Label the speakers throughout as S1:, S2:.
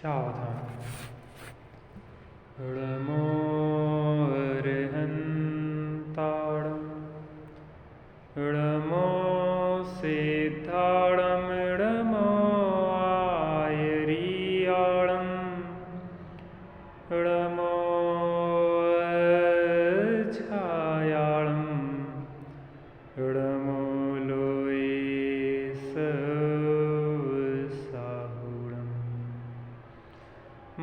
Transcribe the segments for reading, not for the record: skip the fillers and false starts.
S1: सावधान। ळमो अर्हन्ताळं ळमो सिद्धाळं ळमो आयरियाळं ळमो छायाळं ळमो लोये साहुळं।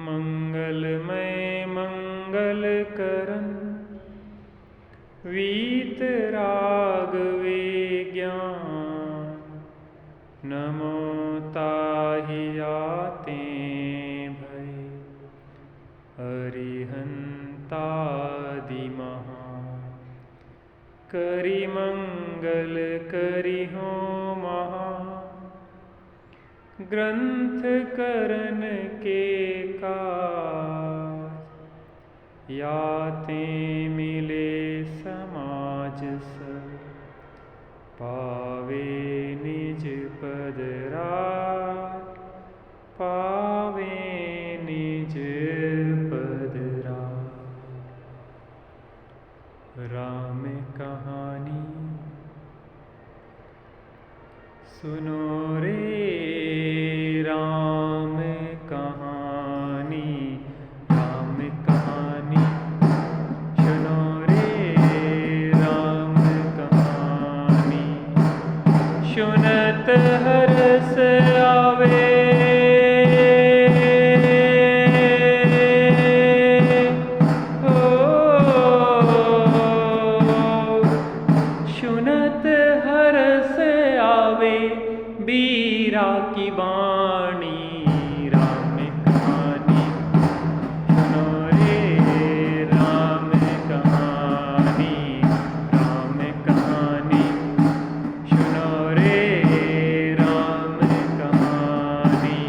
S1: मंगलमय मंगलकरं वीतरागवे ज्ञान नमो ताहि जाते भय अरिहंतादिमहा। करि मंगल करि हो महा ग्रंथ करन के काज याते मिले समाज सब पावे निज पद राज पावे निज पद राज। राम कहानी सुनो रे राम कहानी राम कहानी सुनो रे राम कहानी। सुनत हरस आवे सुनत हरस आवे बीरा की वाणी राम कहानी सुनो रे राम कहानी राम कहानी सुनो रे राम कहानी।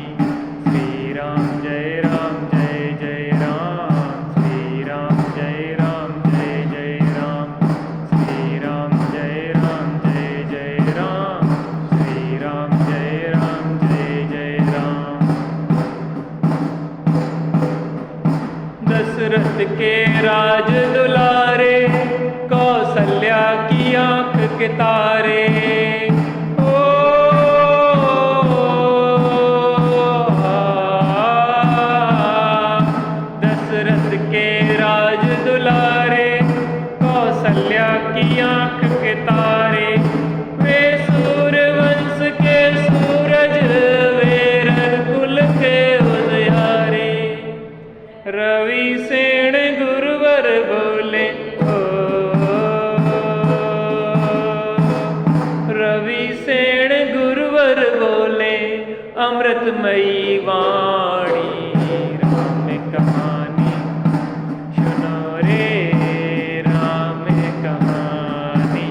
S1: श्री राम जय जय राम श्री राम जय जय राम श्री राम जय जय राम श्री राम जय जय राम। दशरथ के राज दुलारे कौशल्या की आंख के तारे ओ दशरथ के राज दुलारे कौशल्या की आंख के तारे वे सूर्यवंश के सूरज वे रघुकुल के उजियारे। रवि सेन गुरुवर बोले ओ रवि सेन गुरुवर बोले अमृतमयी वाणी राम कहानी सुनो रे राम कहानी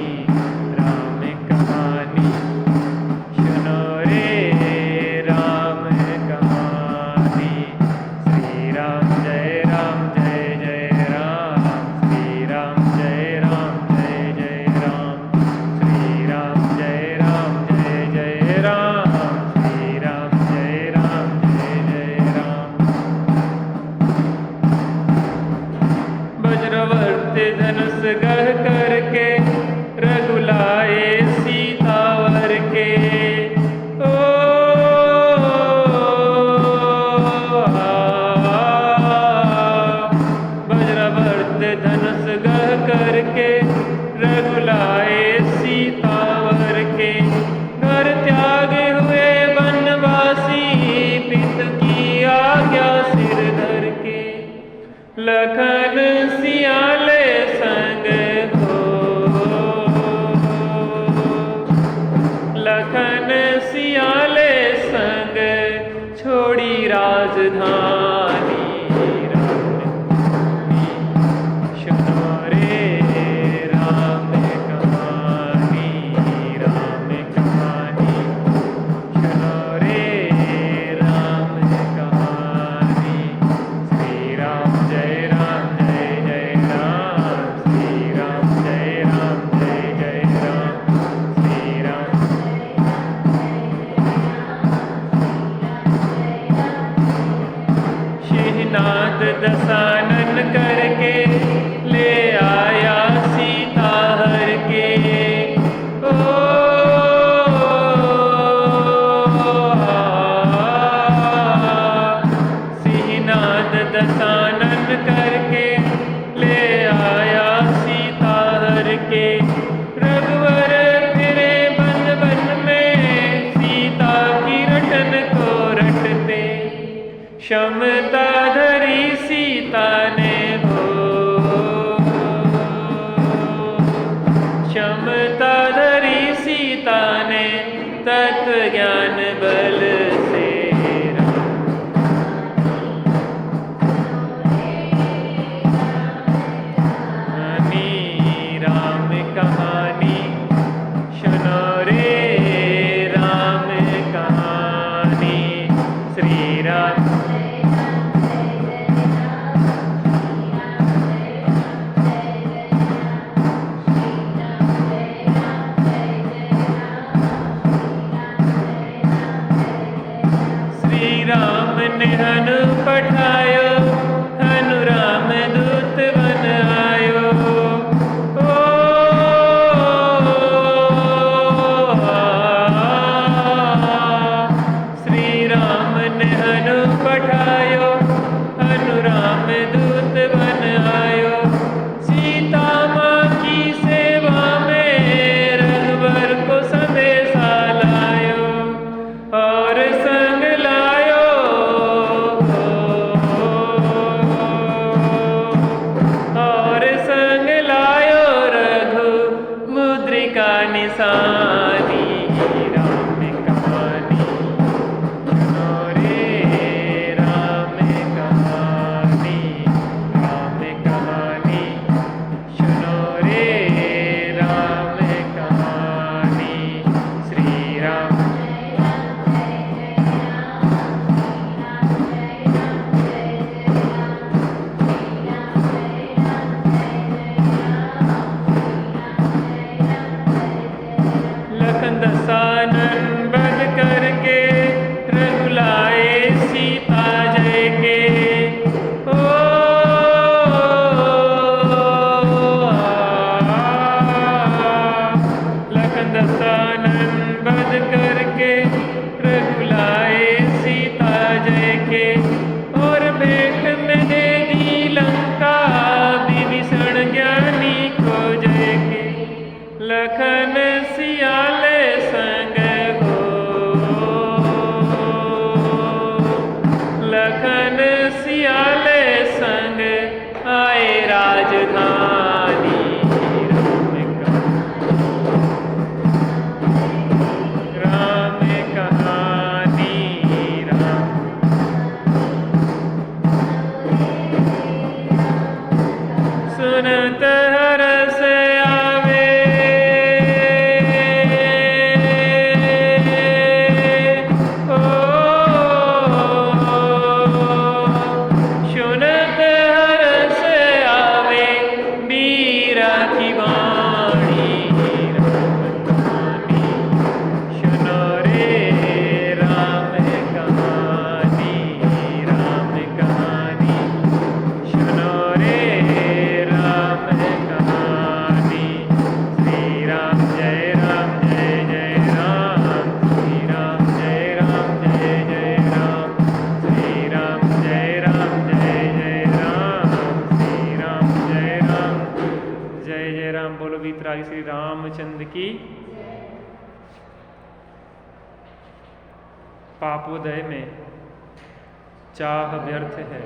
S1: राम कहानी सुनो रे राम कहानी। श्री राम जय जय राम श्री राम जय जय राम श्री राम जय जय राम श्री राम जय जय राम। वज्रवर्त धनुष गढ़ करके रघुलाए सीतावर के ओ वज्रवर्त धनुष गढ़ करके रघुलाए सीतावर के। घर त्याग हुए वनवासी पित की आज्ञा सिर धर के लखन सियाले संग हो लखन सियाले संग छोड़ी राजधानी सुनो रे राम कहानी राम कहानी सुनो रे राम कहानी। श्री राम जय जय राम श्री राम जय जय राम श्री राम श्रीनाथ दशानन करके ले आया सीता हर के। श्रीनाथ दशानन करके ले आया सीता हर के। रघुवर फिरे बन बन में सीता की रटन को रटते। क्षमता धरी सीता ने हो, क्षमता धरी सीता ने तत्व ज्ञान बल से। राम कहानी सुनो रे राम कहानी। श्री राम श्री राम ने हनु पठायो, हनु राम दूत बन आयो। श्री राम ने हनु पठायो, हनु राम दूत बन आयो। सीता माँ की सेवा में रघुवर को संदेशा लायो, और संग लायो, और संग लायो रघु मुद्रिका निशानी। राम कहानी सुनो रे राम कहानी। राम कहानी सुनो रे राम कहानी। श्री राम लखन दशानन बध करके रघुलाए सीता जय के। लखन दशानन बध करके रघुलाए सीता जय के। और भेंट में दे दी लंका विभीषण ज्ञानी को जय के। लखन सियाले संग हो, लखन सियाले संग आए राजधानी। राम कहानी राम सुनत हरस आवे। सुनत हरस आवे मीरा की वाणी। राम कहानी सुनो रे राम कहानी। श्री राम जय राम जय जय राम। श्री राम जय राम जय जय राम। श्री राम जय राम जय जय राम। श्री राम जय जय राम। बोलो वीतरागी श्री रामचंद्र की। पापोदय में चाह व्यर्थ है,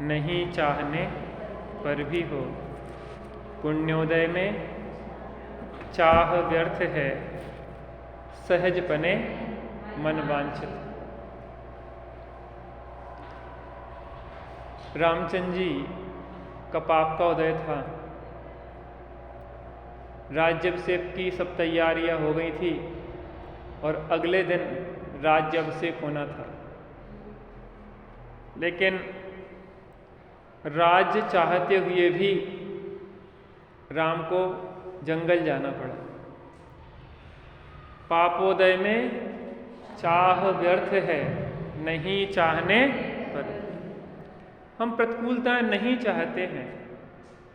S1: नहीं चाहने पर भी हो। पुण्योदय में चाह व्यर्थ है, सहजपने मन वांछित। रामचंद्र जी का पाप का उदय था। राज्याभिषेक की सब तैयारियां हो गई थी और अगले दिन राज्याभिषेक होना था, लेकिन राज्य चाहते हुए भी राम को जंगल जाना पड़ा। पापोदय में चाह व्यर्थ है, नहीं चाहने पर। हम प्रतिकूलताएं नहीं चाहते हैं,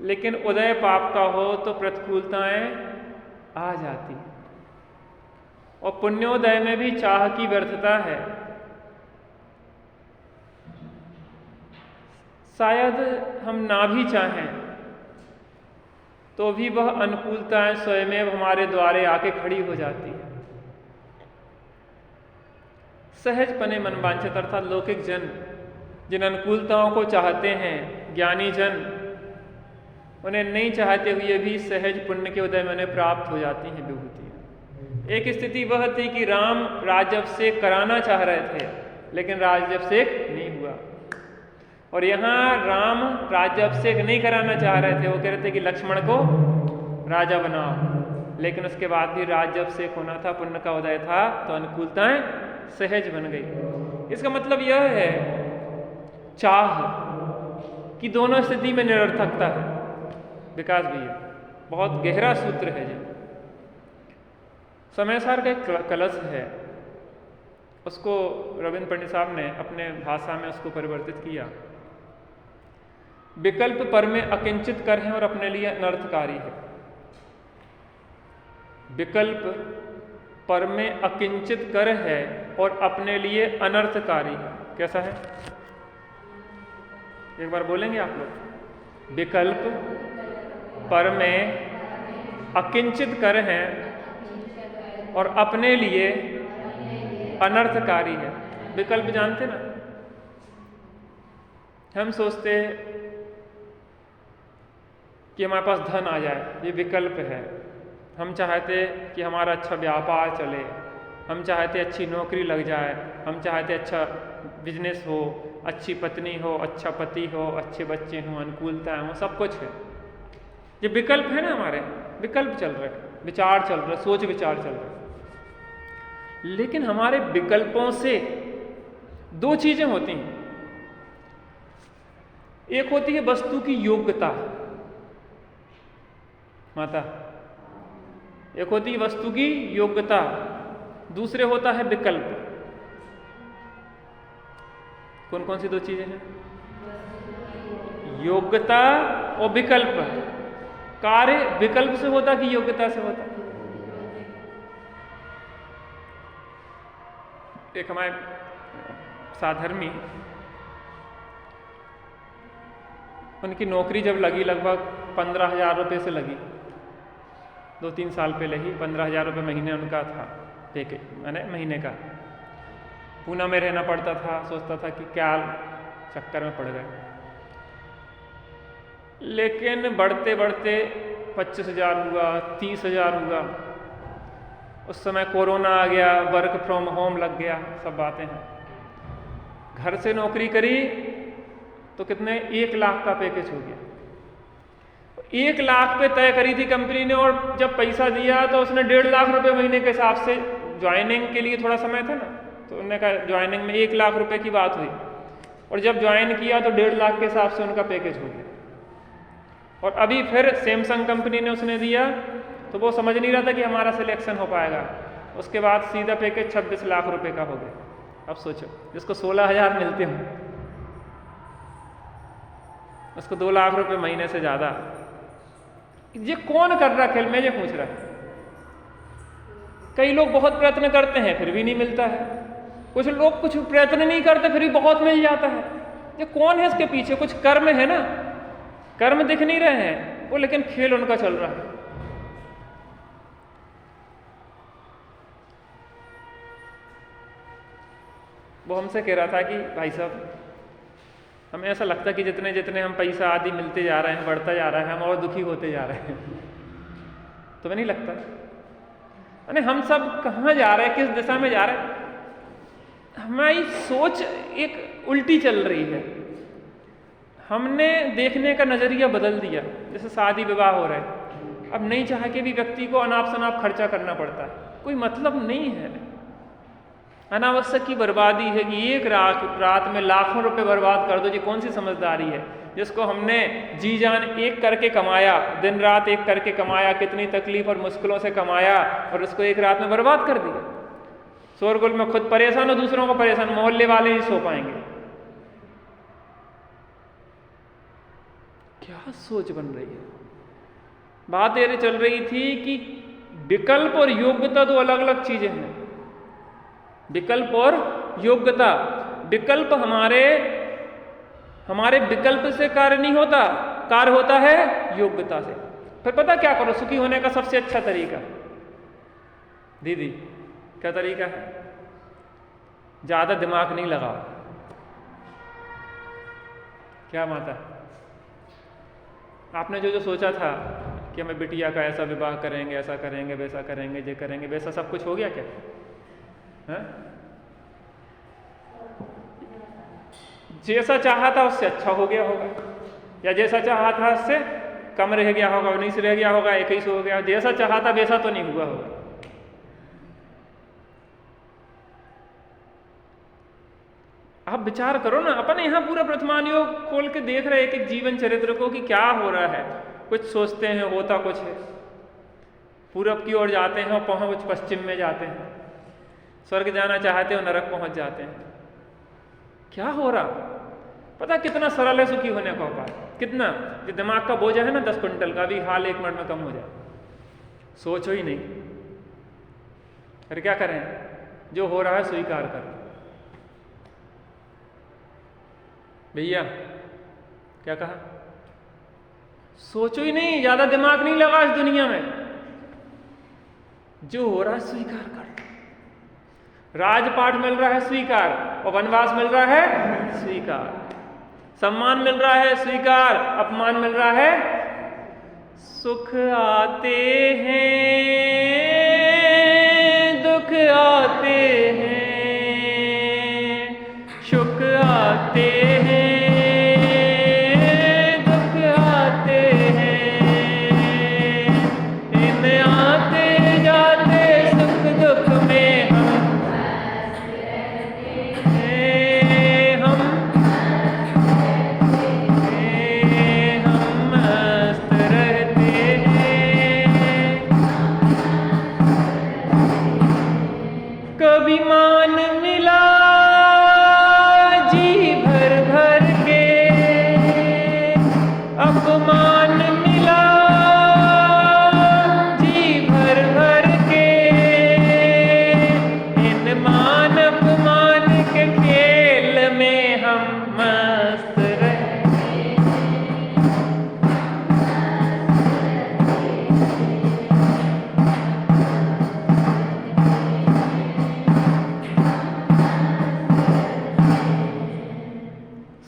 S1: लेकिन उदय पाप का हो तो प्रतिकूलताएं आ जाती हैं। और पुण्योदय में भी चाह की व्यर्थता है। शायद हम ना भी चाहें तो भी वह अनुकूलताएं स्वयं हमारे द्वारे आके खड़ी हो जाती है। सहज पने मनवांछित अर्थात लौकिक जन जिन अनुकूलताओं को चाहते हैं, ज्ञानी जन उन्हें नहीं चाहते हुए भी सहज पुण्य के उदय में उन्हें प्राप्त हो जाती हैं विभूतियाँ। एक स्थिति वह थी कि राम राज्याभिषेक कराना चाह रहे थे, लेकिन राज्याभिषेक नहीं हुआ। और यहाँ राम राज्याभिषेक नहीं कराना चाह रहे थे, वो कह रहे थे कि लक्ष्मण को राजा बनाओ, लेकिन उसके बाद भी राज्याभिषेक होना था, पुण्य का उदय था, तो अनुकूलताएं सहज बन गई। इसका मतलब यह है चाह कि दोनों स्थिति में निरर्थकता है। विकास भैया बहुत गहरा सूत्र है जी। समय सार का एक कलश है, उसको रविंद्र पंडित साहब ने अपने भाषा में उसको परिवर्तित किया। विकल्प पर में अकिंचित कर है और अपने लिए अनर्थकारी है। विकल्प पर में अकिंचित कर है और अपने लिए अनर्थकारी है। कैसा है? एक बार बोलेंगे आप लोग? विकल्प पर में अकिंचित कर है और अपने लिए अनर्थकारी है। विकल्प जानते ना? हम सोचते कि हमारे पास धन आ जाए, ये विकल्प है। हम चाहते कि हमारा अच्छा व्यापार चले, हम चाहते अच्छी नौकरी लग जाए, हम चाहते अच्छा बिजनेस हो, अच्छी पत्नी हो, अच्छा पति हो, अच्छे बच्चे हों, अनुकूलताएं हो, सब कुछ है। ये विकल्प है ना, हमारे विकल्प चल रहे हैं, विचार चल रहे, सोच विचार चल रहे। लेकिन हमारे विकल्पों से दो चीजें होती हैं। एक होती है वस्तु की योग्यता, माता, एक होती है वस्तु की योग्यता, दूसरे होता है विकल्प। कौन कौन सी दो चीजें हैं? योग्यता और विकल्प। कार्य विकल्प से होता कि योग्यता से होता? एक हमारे साधर्मी, उनकी नौकरी जब लगी लगभग 15,000 रुपये से लगी, 2-3 साल पहले ही 15,000 रुपये महीने उनका था, मैंने महीने का। पूना में रहना पड़ता था, सोचता था कि क्या चक्कर में पड़ गए। लेकिन बढ़ते बढ़ते 25,000 हुआ, 30,000 हुआ। उस समय कोरोना आ गया, वर्क फ्रॉम होम लग गया, सब बातें हैं। घर से नौकरी करी तो कितने 1 लाख का पैकेज हो गया। 1 लाख पे तय करी थी कंपनी ने, और जब पैसा दिया तो उसने 1.5 लाख रुपए महीने के हिसाब से, ज्वाइनिंग के लिए थोड़ा समय था ना, तो उन्होंने कहा ज्वाइनिंग में 1 लाख रुपए की बात हुई, और जब ज्वाइन किया तो 1.5 लाख के हिसाब से उनका पैकेज हो गया। और अभी फिर सैमसंग कंपनी ने उसने दिया, तो वो समझ नहीं रहा था कि हमारा सिलेक्शन हो पाएगा। उसके बाद सीधा पैकेज 26 लाख रुपए का हो गया। अब सोचो, जिसको 16,000 मिलते हों, उसको 2 लाख रुपए महीने से ज्यादा। ये कौन कर रहा खेल, मैं ये पूछ रहा है। कई लोग बहुत प्रयत्न करते हैं फिर भी नहीं मिलता है, कुछ लोग कुछ प्रयत्न नहीं करते फिर भी बहुत मिल जाता है। ये कौन है इसके पीछे? कुछ कर्म है ना, कर्म दिख नहीं रहे हैं वो, लेकिन खेल उनका चल रहा है। वो हमसे कह रहा था कि भाई साहब, हमें ऐसा लगता है कि जितने जितने हम पैसा आदि मिलते जा रहे हैं, बढ़ता जा रहा है, हम और दुखी होते जा रहे हैं। तुम्हें नहीं लगता? अरे हम सब कहाँ जा रहे हैं, किस दिशा में जा रहे हैं? हमारी सोच एक उल्टी चल रही है। हमने देखने का नजरिया बदल दिया। जैसे शादी विवाह हो रहा है, अब नहीं चाह के भी व्यक्ति को अनाप शनाप खर्चा करना पड़ता है, कोई मतलब नहीं है। अनावश्यक की बर्बादी है कि एक रात में लाखों रुपए बर्बाद कर दो। ये कौन सी समझदारी है? जिसको हमने जी जान एक करके कमाया, दिन रात एक करके कमाया, कितनी तकलीफ और मुश्किलों से कमाया, और उसको एक रात में बर्बाद कर दिया। शोरगुल में खुद परेशान और दूसरों को परेशान, मोहल्ले वाले ही सो पाएंगे। क्या सोच बन रही है। बात ये चल रही थी कि विकल्प और योग्यता दो अलग अलग चीजें हैं। विकल्प और योग्यता। विकल्प हमारे विकल्प से कार्य नहीं होता, कार्य होता है योग्यता से। फिर पता क्या करो सुखी होने का सबसे अच्छा तरीका? दीदी क्या तरीका है? ज्यादा दिमाग नहीं लगाओ। क्या माता, आपने जो जो सोचा था कि हमें बिटिया का ऐसा विवाह करेंगे, ऐसा करेंगे, वैसा करेंगे, ये करेंगे, वैसा सब कुछ हो गया क्या? है? जैसा चाहा था उससे अच्छा हो गया होगा, या जैसा चाहा था उससे कम रह गया होगा, 19 रह गया होगा, 21 हो गया। जैसा चाहा था वैसा तो नहीं हुआ होगा। आप विचार करो ना, अपन यहाँ पूरा वर्तमान योग खोल के देख रहे हैं एक एक जीवन चरित्र को कि क्या हो रहा है। कुछ सोचते हैं होता कुछ है, पूरब की ओर जाते हैं और पहुंच पश्चिम में जाते हैं, स्वर्ग जाना चाहते हो नरक पहुंच जाते हैं। क्या हो रहा? पता कितना सरल है सुखी होने का उपाय? कितना? जो दिमाग का बोझ है ना 10 क्विंटल का, भी हाल 1 मिनट में कम हो जाए। सोचो ही नहीं, फिर क्या करें? जो हो रहा है स्वीकार करो। भैया क्या कहा? सोचो ही नहीं, ज्यादा दिमाग नहीं लगा इस दुनिया में। जो हो रहा है स्वीकार कर। राजपाट मिल रहा है स्वीकार, और वनवास मिल रहा है स्वीकार। सम्मान मिल रहा है स्वीकार, अपमान मिल रहा है। सुख आते हैं, दुख आते हैं, सुख आते हैं,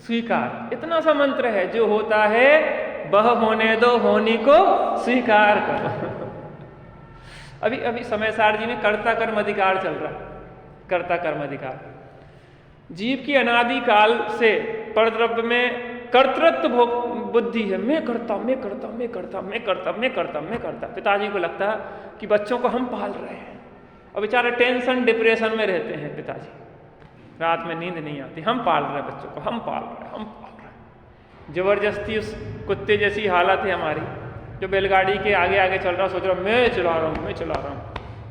S1: स्वीकार। इतना सा मंत्र है, जो होता है वह होने दो, होनी को स्वीकार करो। अभी समय सार जी में कर्ता कर्म अधिकार चल रहा है। कर्ता कर्म अधिकार जीव की अनादि काल से परद्रव्य में कर्तृत्व बुद्धि है। मैं करता, मैं करता, मैं करता, मैं करता, मैं करता, मैं करता। पिताजी को लगता है कि बच्चों को हम पाल रहे हैं, और बेचारे टेंशन डिप्रेशन में रहते हैं। पिताजी रात में नींद नहीं आती, हम पाल रहे हैं बच्चों को, हम पाल रहे हैं, हम पाल रहे हैं। जबरदस्ती उस कुत्ते जैसी हालत है हमारी, जो बैलगाड़ी के आगे आगे चल रहा, सोच रहा मैं चला रहा हूँ, मैं चला रहा हूँ।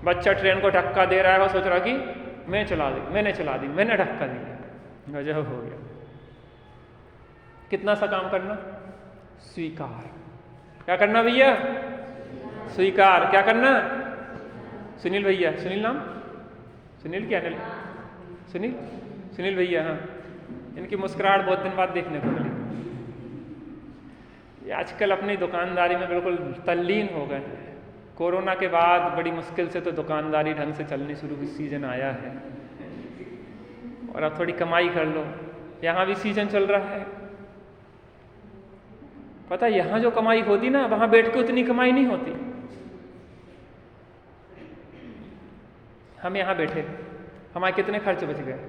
S1: बच्चा ट्रेन को धक्का दे रहा है, वो सोच रहा कि मैं चला दी, मैंने चला दी, मैंने धक्का दिया। गजब हो गया। कितना सा काम करना? स्वीकार। क्या करना भैया? स्वीकार। क्या करना? सुनील भैया, सुनील नाम? सुनील क्या? सुनील, सुनील भैया। हाँ, इनकी मुस्कुराहट बहुत दिन बाद देखने को मिली। ये आजकल अपनी दुकानदारी में बिल्कुल तल्लीन हो गए हैं। कोरोना के बाद बड़ी मुश्किल से तो दुकानदारी ढंग से चलनी शुरू हुई, सीजन आया है, और अब थोड़ी कमाई कर लो। यहाँ भी सीजन चल रहा है। पता है यहाँ जो कमाई होती ना, वहां बैठ के उतनी कमाई नहीं होती। हम यहाँ बैठे, हमारे कितने खर्च बच गए।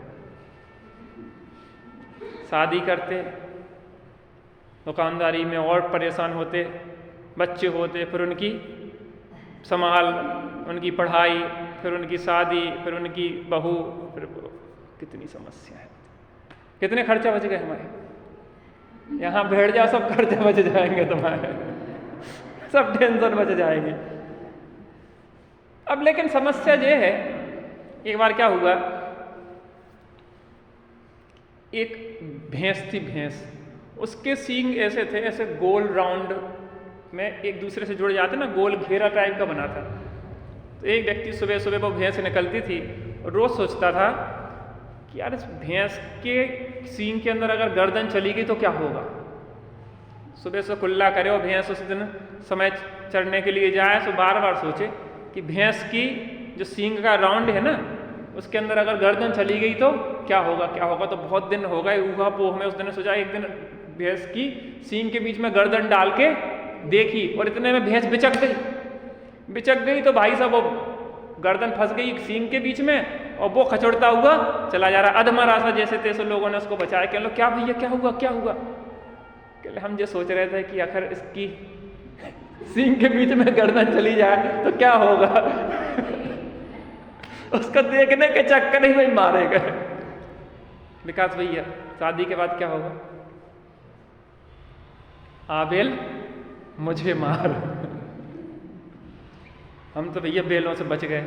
S1: शादी करते, दुकानदारी में और परेशान होते, बच्चे होते, फिर उनकी संभाल, उनकी पढ़ाई, फिर उनकी शादी, फिर उनकी बहू, फिर कितनी समस्या है। कितने खर्चा बच गए हमारे। यहाँ बैठ जाओ, सब खर्चे बच जाएंगे तुम्हारे, सब टेंशन बच जाएगी। अब लेकिन समस्या ये है, एक बार क्या हुआ, एक भैंस थी, भैंस, उसके सींग ऐसे थे, ऐसे गोल राउंड में एक दूसरे से जुड़ जाते ना, गोल घेरा टाइप का बना था। तो एक व्यक्ति सुबह सुबह वो भैंस निकलती थी और रोज़ सोचता था कि यार इस भैंस के सींग के अंदर अगर गर्दन चली गई तो क्या होगा। सुबह से कुल्ला करे और भैंस उस दिन समय चढ़ने के लिए जाए तो बार बार सोचे कि भैंस की जो सींग का राउंड है ना, उसके अंदर अगर गर्दन चली गई तो क्या होगा, क्या होगा। तो बहुत दिन हो गए ऊहा पोह में, उस दिन सोचा एक दिन भैंस की सींग के बीच में गर्दन डाल के देखी, और इतने में भैंस बिचक गई तो भाई साहब वो गर्दन फंस गई सींग के बीच में और वो खचोड़ता हुआ चला जा रहा। अधमरा सा जैसे तैसे लोगों ने उसको बचाया। कह लो क्या भैया क्या हुआ क्या हुआ। कह हम जो सोच रहे थे कि आखिर इसकी सींग के बीच में गर्दन चली जाए तो क्या होगा। उसको देखने के चक्कर ही वही मारे गए। विकास भैया शादी के बाद क्या होगा, आबेल मुझे मार। हम तो भैया बेलों से बच गए,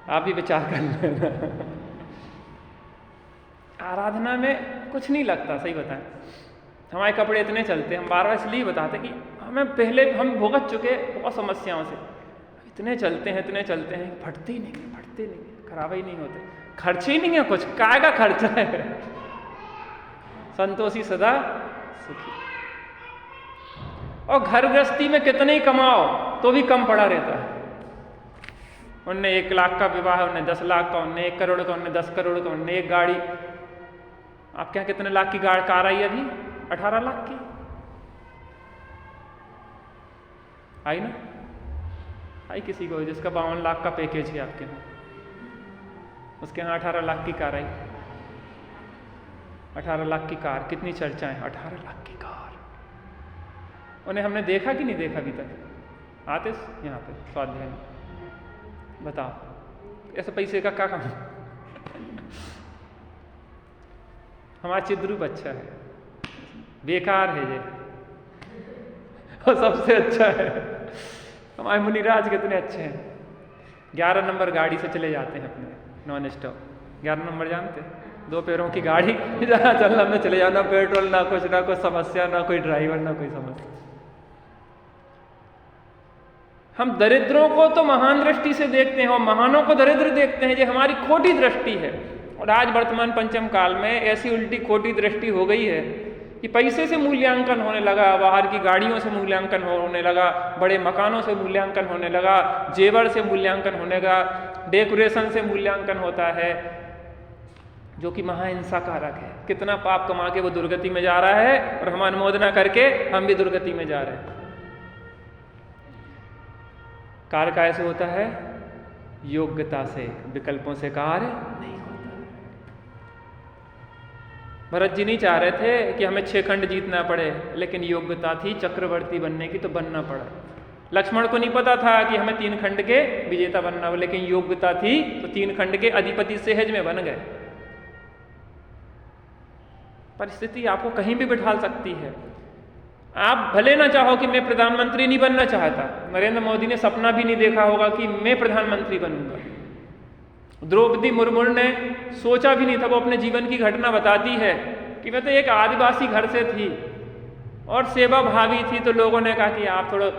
S1: आप भी विचार कर लेना। आराधना में कुछ नहीं लगता, सही बताएं। हमारे कपड़े इतने चलते, हम बार बार इसलिए बताते कि हमें पहले हम भुगत चुके बहुत समस्याओं से, इतने चलते हैं फटते ही नहीं, खराब ही नहीं होते, खर्चे ही नहीं है कुछ, काय का खर्चा है। संतोषी सदा सुखी। और घर गृहस्थी में कितने ही कमाओ तो भी कम पड़ा रहता है। उनने 1 लाख का विवाह, उनने 10 लाख का, उनने 1 करोड़ का, उनने 10 करोड़ का, उनने 1 गाड़ी। आपके यहाँ कितने लाख की कार आई अभी? 18 लाख की आई ना? आई किसी को जिसका 52 लाख का पैकेज है आपके यहाँ, उसके यहाँ 18 लाख की कार आई। 18 लाख की कार, कितनी चर्चाएं, 18 लाख की कार। उन्हें हमने देखा कि नहीं देखा अभी तक? आते यहाँ पे स्वाध्याय में, बताओ ऐसे पैसे का क्या काम। हमारा चिद्रूप अच्छा है, बेकार है ये, और सबसे अच्छा है। हमारे मुनिराज कितने अच्छे हैं, 11 नंबर गाड़ी से चले जाते हैं अपने नॉन स्टॉप। 11 नंबर जानते हैं? 2 पैरों की गाड़ी, जहाँ चलना में चले जाना, पेट्रोल ना कुछ, ना कोई समस्या, ना कोई ड्राइवर, ना कोई समस्या। हम दरिद्रों को तो महान दृष्टि से देखते हैं और महानों को दरिद्र देखते हैं, ये हमारी खोटी दृष्टि है। और आज वर्तमान पंचम काल में ऐसी उल्टी खोटी दृष्टि हो गई है कि पैसे से मूल्यांकन होने लगा, बाहर की गाड़ियों से मूल्यांकन होने लगा, बड़े मकानों से मूल्यांकन होने लगा, जेवर से मूल्यांकन होने लगा, डेकोरेशन से मूल्यांकन होता है, जो कि महाहिंसा कारक है। कितना पाप कमा के वो दुर्गति में जा रहा है और हम अनुमोदना करके हम भी दुर्गति में जा रहे हैं। कार्य कैसे होता है? योग्यता से, विकल्पों से कार्य नहीं होता। भरत जी नहीं चाह रहे थे कि हमें 6 खंड जीतना पड़े, लेकिन योग्यता थी चक्रवर्ती बनने की तो बनना पड़ा। लक्ष्मण को नहीं पता था कि हमें 3 खंड के विजेता बनना, लेकिन योग्यता थी तो 3 खंड के अधिपति सहज में बन गए। परिस्थिति आपको कहीं भी बिठा सकती है। आप भले ना चाहो कि मैं प्रधानमंत्री नहीं बनना चाहता, नरेंद्र मोदी ने सपना भी नहीं देखा होगा कि मैं प्रधानमंत्री बनूंगा। द्रौपदी मुर्मू ने सोचा भी नहीं था, वो अपने जीवन की घटना बताती है कि मैं तो एक आदिवासी घर से थी और सेवा भावी थी, तो लोगों ने कहा कि आप थोड़ा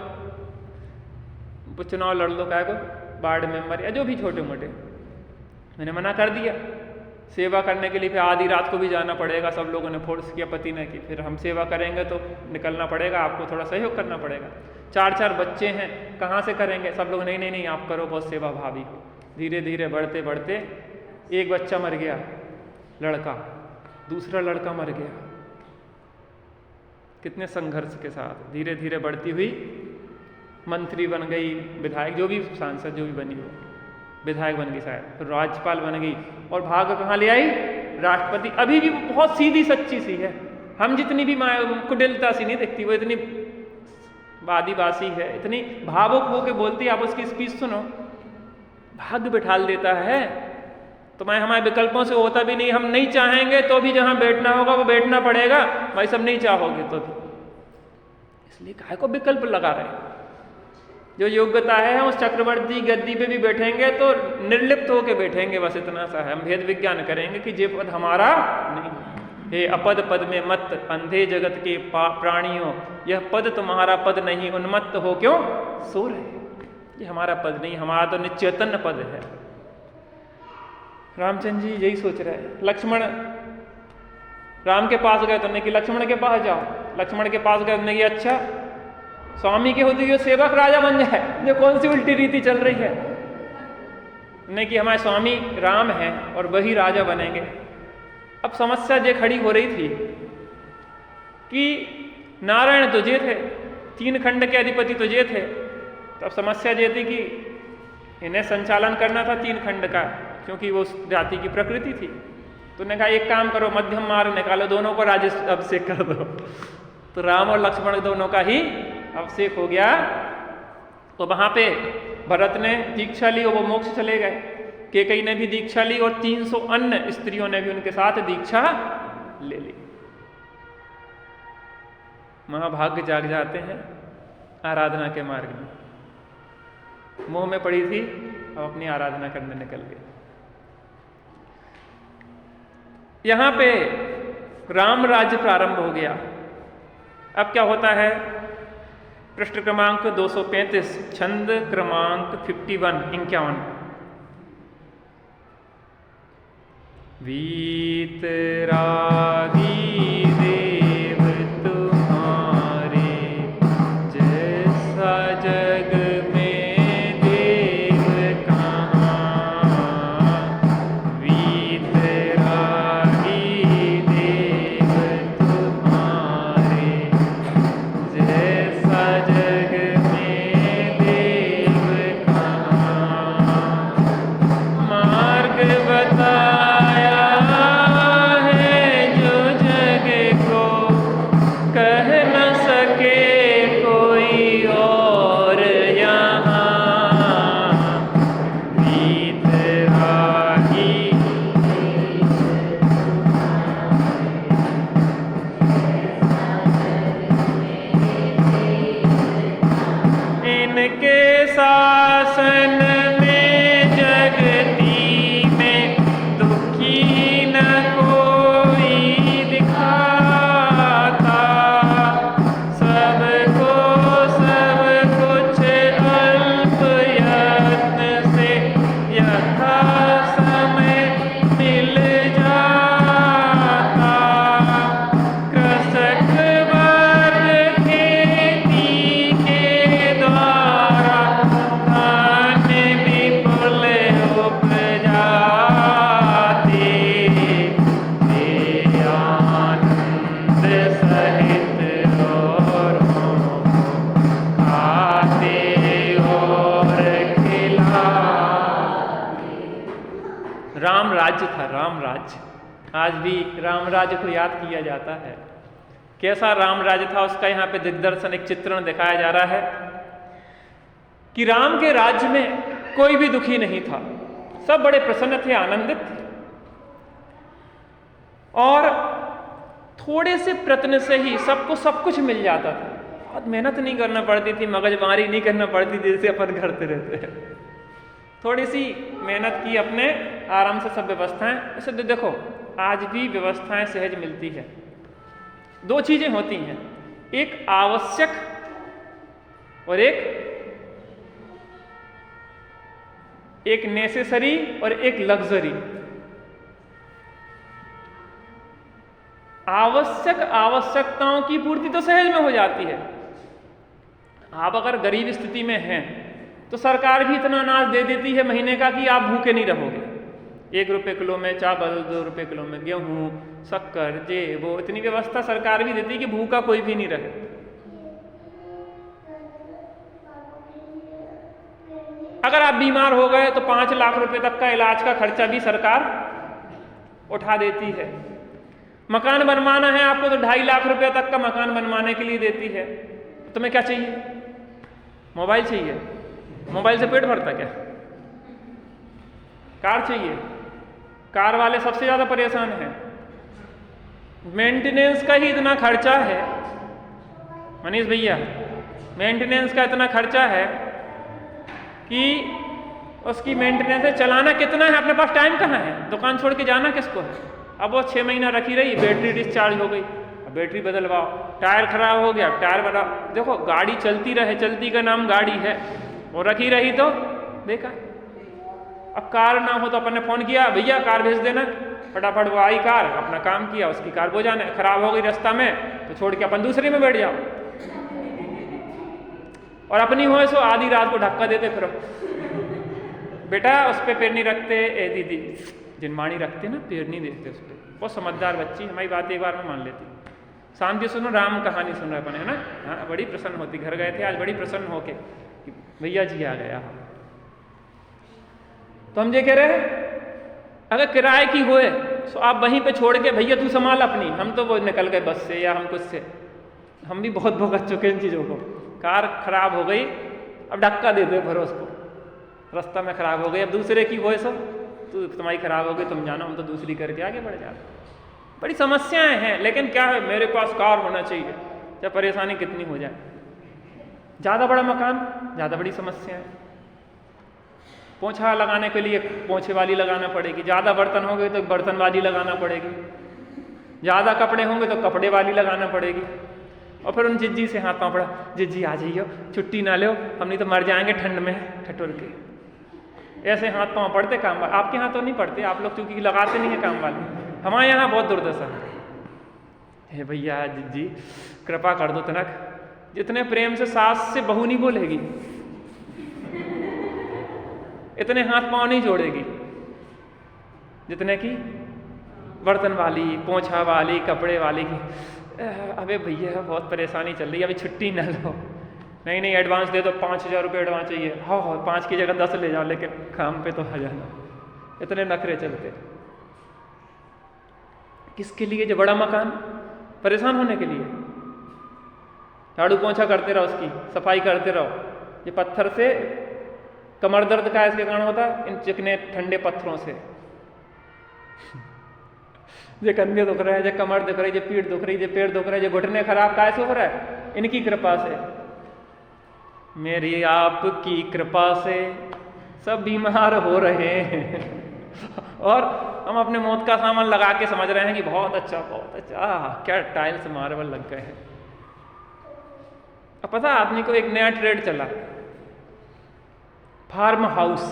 S1: चुनाव लड़ लो, क्या को वार्ड मेंबर या जो भी छोटे मोटे। मैंने मना कर दिया, सेवा करने के लिए फिर आधी रात को भी जाना पड़ेगा, सब लोगों ने फोर्स किया, पति ने की, फिर हम सेवा करेंगे तो निकलना पड़ेगा, आपको थोड़ा सहयोग करना पड़ेगा। 4-4 बच्चे हैं, कहाँ से करेंगे? सब लोग नहीं आप करो, बहुत सेवा भावी हो। धीरे धीरे बढ़ते बढ़ते एक बच्चा मर गया, लड़का, दूसरा लड़का मर गया। कितने संघर्ष के साथ धीरे धीरे बढ़ती हुई मंत्री बन गई, विधायक, जो भी सांसद जो भी बनी हो, विधायक बन गई, शायद फिर राज्यपाल बन गई, और भाग कहाँ ले आई? राष्ट्रपति। अभी भी बहुत सीधी सच्ची सी है, हम जितनी भी कुटिलता सी नहीं दिखती, वो इतनी आदिवासी है, इतनी भावुक होकर बोलती है। आप उसकी स्पीच सुनो, भाग्य बिठाल देता है। तुम्हें हमारे विकल्पों से होता भी नहीं, हम नहीं चाहेंगे तो भी जहां बैठना होगा वो बैठना पड़ेगा, भाई सब नहीं चाहोगे तो भी। इसलिए काहे को विकल्प लगा रहे? जो योग्यता है हम उस चक्रवर्ती गद्दी पे भी बैठेंगे तो निर्लिप्त होकर बैठेंगे, बस इतना सा है। हम भेद विज्ञान करेंगे कि ये पद हमारा नहीं। हे अपद पद में मत अंधे जगत के प्राणियों, यह पद तुम्हारा पद नहीं, उन्मत्त हो क्यों सो रहे। ये हमारा पद नहीं, हमारा तो निश्चैतन्य पद है। रामचंद्र जी यही सोच रहे हैं। लक्ष्मण राम के पास गए तो उन्होंने कि लक्ष्मण के पास जाओ। लक्ष्मण के पास गए उन्होंने कि अच्छा स्वामी के होते हुए सेवक राजा बन जाए, ये कौन सी उल्टी रीति चल रही है। उन्होंने कि हमारे स्वामी राम हैं और वही राजा बनेंगे। अब समस्या ये खड़ी हो रही थी कि नारायण तो ये थे, 3 खंड के अधिपति तो ये थे। तो अब समस्या ये थी कि इन्हें संचालन करना था 3 खंड का, क्योंकि वो उस जाति की प्रकृति थी। तो उन्होंने कहा एक काम करो, मध्यम मार्ग निकालो, दोनों को राज्य अभिषेक कर दो। तो राम और लक्ष्मण दोनों का ही अभिषेक हो गया। तो वहां पे भरत ने दीक्षा ली और वो मोक्ष चले गए। कैकेयी ने भी दीक्षा ली और 300 अन्य स्त्रियों ने भी उनके साथ दीक्षा ले ली। महाभाग्य जाग जाते हैं आराधना के मार्ग में। मोह में पड़ी थी, अब अपनी आराधना करने निकल गए। यहां पे राम राज्य प्रारंभ हो गया। अब क्या होता है, पृष्ठ क्रमांक 235, छंद क्रमांक 51। वीतरागी देव तुम्हारे, जैसा जग में देव कहाँ। वीतरागी देव तुम्हारे, जैसा जग में देव कहाँ। मार्ग बताया है जो जग को कह न सके कोई और यहाँ। वीतरागी इनके शासन में जगती में दुखी न कोई दिखाता। सबको सब कुछ अल्प यत्न से यथा समय मिल जाता। कृषक वर्ग खेती के द्वारा धान्य विपुल उपजाते। वे आनंद सहित औरों को खाते और खिलाते। राम राज्य था, राम राज्य। आज भी राम राज्य को याद किया जाता है। कैसा राम राज्य था उसका यहाँ पे दिग्दर्शन, एक चित्रण दिखाया जा रहा है कि राम के राज्य में कोई भी दुखी नहीं था, सब बड़े प्रसन्न थे, आनंदित थे। और थोड़े से प्रयत्न से ही सबको सब कुछ मिल जाता था। बहुत मेहनत नहीं करना पड़ती थी, मगजमारी नहीं करना पड़ती थी जैसे अपन करते रहते हैं। थोड़ी सी मेहनत की, अपने आराम से सब व्यवस्थाएं। ऐसे देखो आज भी व्यवस्थाएं सहज मिलती है। 2 चीजें होती हैं, एक आवश्यक और एक नेसेसरी और एक लग्जरी। आवश्यकताओं की पूर्ति तो सहज में हो जाती है। आप अगर गरीब स्थिति में हैं तो सरकार भी इतना अनाज दे देती है महीने का कि आप भूखे नहीं रहोगे। 1 रुपये किलो में चावल, 2 रुपये किलो में गेहूं, शक्कर, वो इतनी व्यवस्था सरकार भी देती है कि भूखा कोई भी नहीं रहे। अगर आप बीमार हो गए तो 5 लाख रुपए तक का इलाज का खर्चा भी सरकार उठा देती है। मकान बनवाना है आपको तो 2.5 लाख रुपए तक का मकान बनवाने के लिए देती है। तुम्हें क्या चाहिए? मोबाइल चाहिए? मोबाइल से पेट भरता क्या? कार चाहिए? कार वाले सबसे ज्यादा परेशान हैं। मेंटेनेंस का ही इतना खर्चा है मनीष भैया, मेंटेनेंस का इतना खर्चा है कि उसकी मेंटेनेंस है। चलाना कितना है, अपने पास टाइम कहाँ है? दुकान छोड़ के जाना किसको है? अब वो 6 महीना रखी रही, बैटरी डिस्चार्ज हो गई, अब बैटरी बदलवाओ, टायर खराब हो गया, टायर बदलाओ। देखो गाड़ी चलती रहे, चलती का नाम गाड़ी है, वो रखी रही तो देखा। अब कार ना हो तो अपन ने फोन किया, भैया कार भेज देना, फटाफट वो आई कार, अपना काम किया, उसकी कार वो जाने। खराब हो गई रास्ता में तो छोड़ के अपन दूसरे में बैठ जाओ, और अपनी हो सो आधी रात को धक्का देते फिरो, बेटा उस पर पैर नहीं रखते, ए दीदी जिनमानी रखते ना, पैर नहीं देते उस पर। बहुत समझदार बच्ची, हमारी बात एक बार में मान लेती। शांति सुनो, राम कहानी सुन रहे अपन है ना। हाँ बड़ी प्रसन्न होती, घर गए थे आज बड़ी प्रसन्न होके भैया जी आ गया। तो हम ये कह रहे हैं अगर किराए की होए तो आप वहीं पे छोड़ के भैया तू संभाल अपनी, हम तो वो निकल गए बस से या हम कुछ से, हम भी बहुत भुगत चुके इन चीज़ों को। कार खराब हो गई, अब धक्का दे दो फिर उसको, रास्ता में खराब हो गई, अब दूसरे की वो सब तो तुम्हारी खराब हो गई, तुम जानो, हम तो दूसरी करके आगे बढ़ जाते। बड़ी समस्याएं हैं, लेकिन क्या है मेरे पास कार होना चाहिए, चाहे परेशानी कितनी हो जाए। ज़्यादा बड़ा मकान, ज़्यादा बड़ी समस्या है। पोंछा लगाने के लिए पोंछे वाली लगाना पड़ेगी, ज़्यादा बर्तन होंगे तो बर्तन वाली लगाना पड़ेगी, ज़्यादा कपड़े होंगे तो कपड़े वाली लगाना पड़ेगी। और फिर उन जिज्जी से हाथ पाँव पड़ा, जिज्जी आ जाइयो, छुट्टी ना लो, हम नहीं तो मर जाएंगे ठंड में ठठुर के। ऐसे हाथ पाँव पड़ते काम वाले। आपके यहाँ तो नहीं पड़ते, आप लोग क्योंकि लगाते नहीं है काम वाले, हमारे यहाँ बहुत दुर्दशा है। भैया जिज्जी कृपा कर दो तनक, जितने प्रेम से सास से बहू नहीं बोलेगी, इतने हाथ पाँव नहीं जोड़ेगी जितने की बर्तन वाली, पोंछा वाली, कपड़े वाली की। अबे भैया बहुत परेशानी चल रही है, अभी छुट्टी ना लो। नहीं नहीं एडवांस दे दो, 5,000 रुपये एडवांस चाहिए। हाँ 5 की जगह 10 ले जाओ, लेकिन काम पे तो आ जाना। इतने नखरे चलते किसके लिए? जो बड़ा मकान, परेशान होने के लिए। झाड़ू पोंछा करते रहो, उसकी सफाई करते रहो। ये पत्थर से कमर दर्द का इसके कारण होता है, इन चिकने ठंडे पत्थरों से। जो कंधे दुख रहे हैं, जो कमर दुख रही है, जो पीठ दुख रही है, जो पैर दुख रहे हैं, जो घुटने खराब कैसे हो रहा है, इनकी कृपा से, मेरी आपकी कृपा से सब बीमार हो रहे हैं। और हम अपने मौत का सामान लगा के समझ रहे हैं कि बहुत अच्छा बहुत अच्छा, क्या टाइल्स मार्बल लग गए हैं। अब पता आदमी को एक नया ट्रेड चला, फार्म हाउस,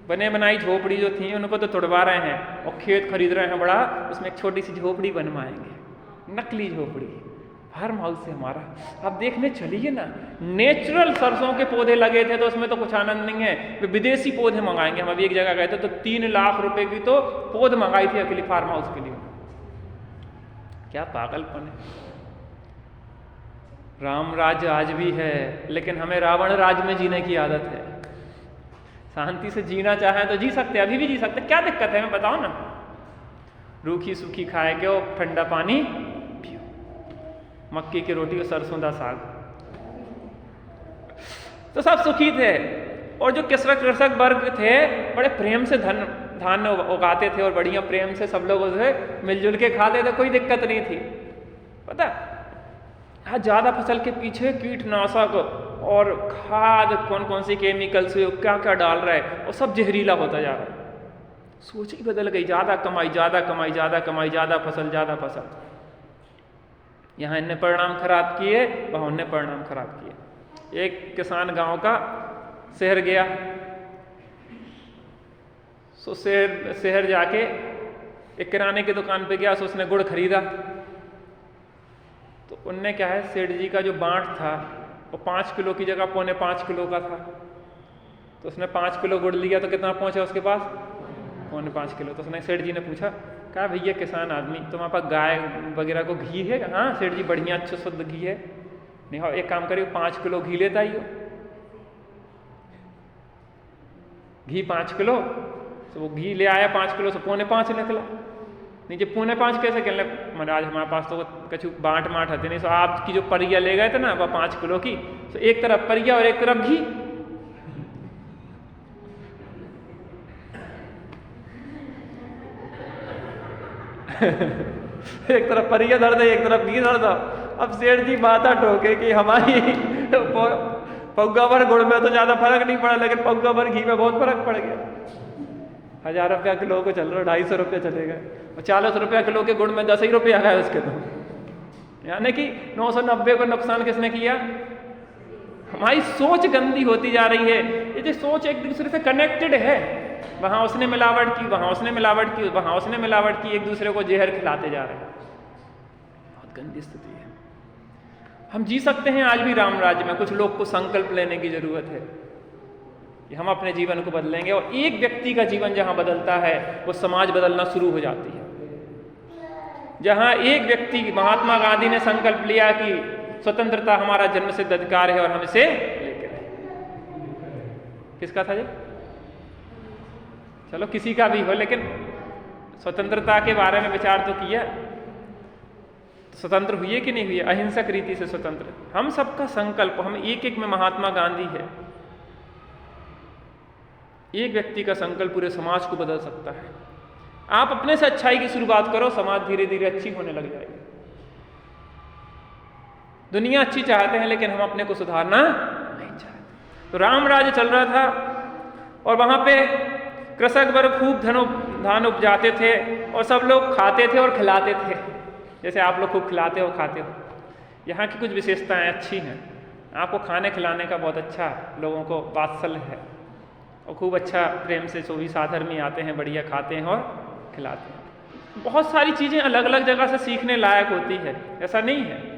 S1: बने बनाई झोपड़ी जो थी उनको तो तोड़वा रहे हैं और खेत खरीद रहे हैं बड़ा, उसमें एक छोटी सी झोपड़ी बनवाएंगे, नकली झोपड़ी। फार्म हाउस से हमारा, आप देखने चलिए ना, नेचुरल सरसों के पौधे लगे थे तो उसमें तो कुछ आनंद नहीं है, वे विदेशी पौधे मंगाएंगे। हम अभी एक जगह गए थे तो 3 लाख रुपए की तो पौध मंगाई थी अकेली फार्म हाउस के लिए। क्या पागलपन है। राम राज्य आज भी है, लेकिन हमें रावण राज्य में जीने की आदत है। शांति से जीना चाहें तो जी सकते, अभी भी जी सकते, क्या दिक्कत है हमें बताओ ना। रूखी सूखी खाए के और ठंडा पानी पियो, मक्की की रोटी और सरसों का साग, तो सब सुखी थे। और जो कृषक वर्ग थे बड़े प्रेम से धान उगाते थे और बढ़िया प्रेम से सब लोग उसे मिलजुल के खाते थे, कोई दिक्कत नहीं थी। पता हाँ, ज़्यादा फसल के पीछे कीटनाशक और खाद, कौन कौन सी केमिकल से क्या क्या डाल रहा है, और सब जहरीला होता जा रहा है। सोच ही बदल गई, ज़्यादा कमाई ज़्यादा कमाई ज़्यादा कमाई, ज़्यादा फसल ज़्यादा फसल। यहाँ इनने परिणाम खराब किए, वहाँ उनने परिणाम खराब किए। एक किसान गांव का शहर गया, सो शहर जाके एक किराने की दुकान पे गया, सो उसने गुड़ खरीदा। तो उनने क्या है, सेठ जी का जो बांट था वो 5 किलो की जगह 4.25 किलो का था। तो उसने 5 किलो गुड़ लिया तो कितना पहुंचा उसके पास? 4.25 किलो। तो उसने सेठ जी ने पूछा, कहा भैया किसान आदमी, तुम्हारे पास गाय वगैरह को घी है? हाँ सेठ जी बढ़िया अच्छा शुद्ध घी है। नहीं हो, एक काम करिए 5 किलो घी लेता ही हो। घी 5 किलो, तो वो घी ले आया 5 किलो, से 4.25 निकला। नहीं जब 4.25 कैसे कहने, महाराज हमारे पास तो कछु बांट माट हते नहीं, सो आपकी जो परिया ले गए थे ना वह 5 किलो की, तो एक तरफ परिया और एक तरफ घी। एक तरफ परिया धर दे, एक तरफ घी धर दो। अब सेठ जी माथा ठोके कि हमारी पौगा भर गुड़ में तो ज्यादा फर्क नहीं पड़ा, लेकिन पौगा भर घी में बहुत फर्क पड़ गया। 1000 रुपया किलो को चल रहा, 250 रुपया चलेगा, और 40 रुपया किलो के गुड़ में 10 ही रुपया आया उसके तो, यानी कि 990 को नुकसान किसने किया? हमारी सोच गंदी होती जा रही है। ये जो सोच एक दूसरे से कनेक्टेड है, वहाँ उसने मिलावट की, वहाँ उसने मिलावट की, वहाँ उसने मिलावट की, एक दूसरे को जहर खिलाते जा रहे हैं। बहुत गंदी स्थिति है। हम जी सकते हैं आज भी राम राज्य में। कुछ लोग को संकल्प लेने की जरूरत है कि हम अपने जीवन को बदलेंगे, और एक व्यक्ति का जीवन जहाँ बदलता है वो समाज बदलना शुरू हो जाती है। जहाँ एक व्यक्ति, महात्मा गांधी ने संकल्प लिया कि स्वतंत्रता हमारा जन्मसिद्ध अधिकार है और हम इसे लेकर आए। किसका था ये? चलो किसी का भी हो, लेकिन स्वतंत्रता के बारे में विचार तो किया। स्वतंत्र हुए कि नहीं हुए? अहिंसक रीति से स्वतंत्र। हम सबका संकल्प, हम एक एक में महात्मा गांधी है। एक व्यक्ति का संकल्प पूरे समाज को बदल सकता है। आप अपने से अच्छाई की शुरुआत करो, समाज धीरे धीरे अच्छी होने लग जाएगी। दुनिया अच्छी चाहते हैं, लेकिन हम अपने को सुधारना नहीं चाहते। तो राम राज्य चल रहा था, और वहां पे कृषक वर्ग खूब धान उपजाते थे, और सब लोग खाते थे और खिलाते थे, जैसे आप लोग खूब खिलाते हो खाते हो। यहाँ की कुछ विशेषताएं अच्छी हैं। आपको खाने खिलाने का बहुत अच्छा लोगों को वात्सल्य है, और खूब अच्छा प्रेम से 24 आधर्मी आते हैं, बढ़िया खाते हैं और खिलाते हैं। बहुत सारी चीज़ें अलग अलग जगह से सीखने लायक होती है, ऐसा नहीं है।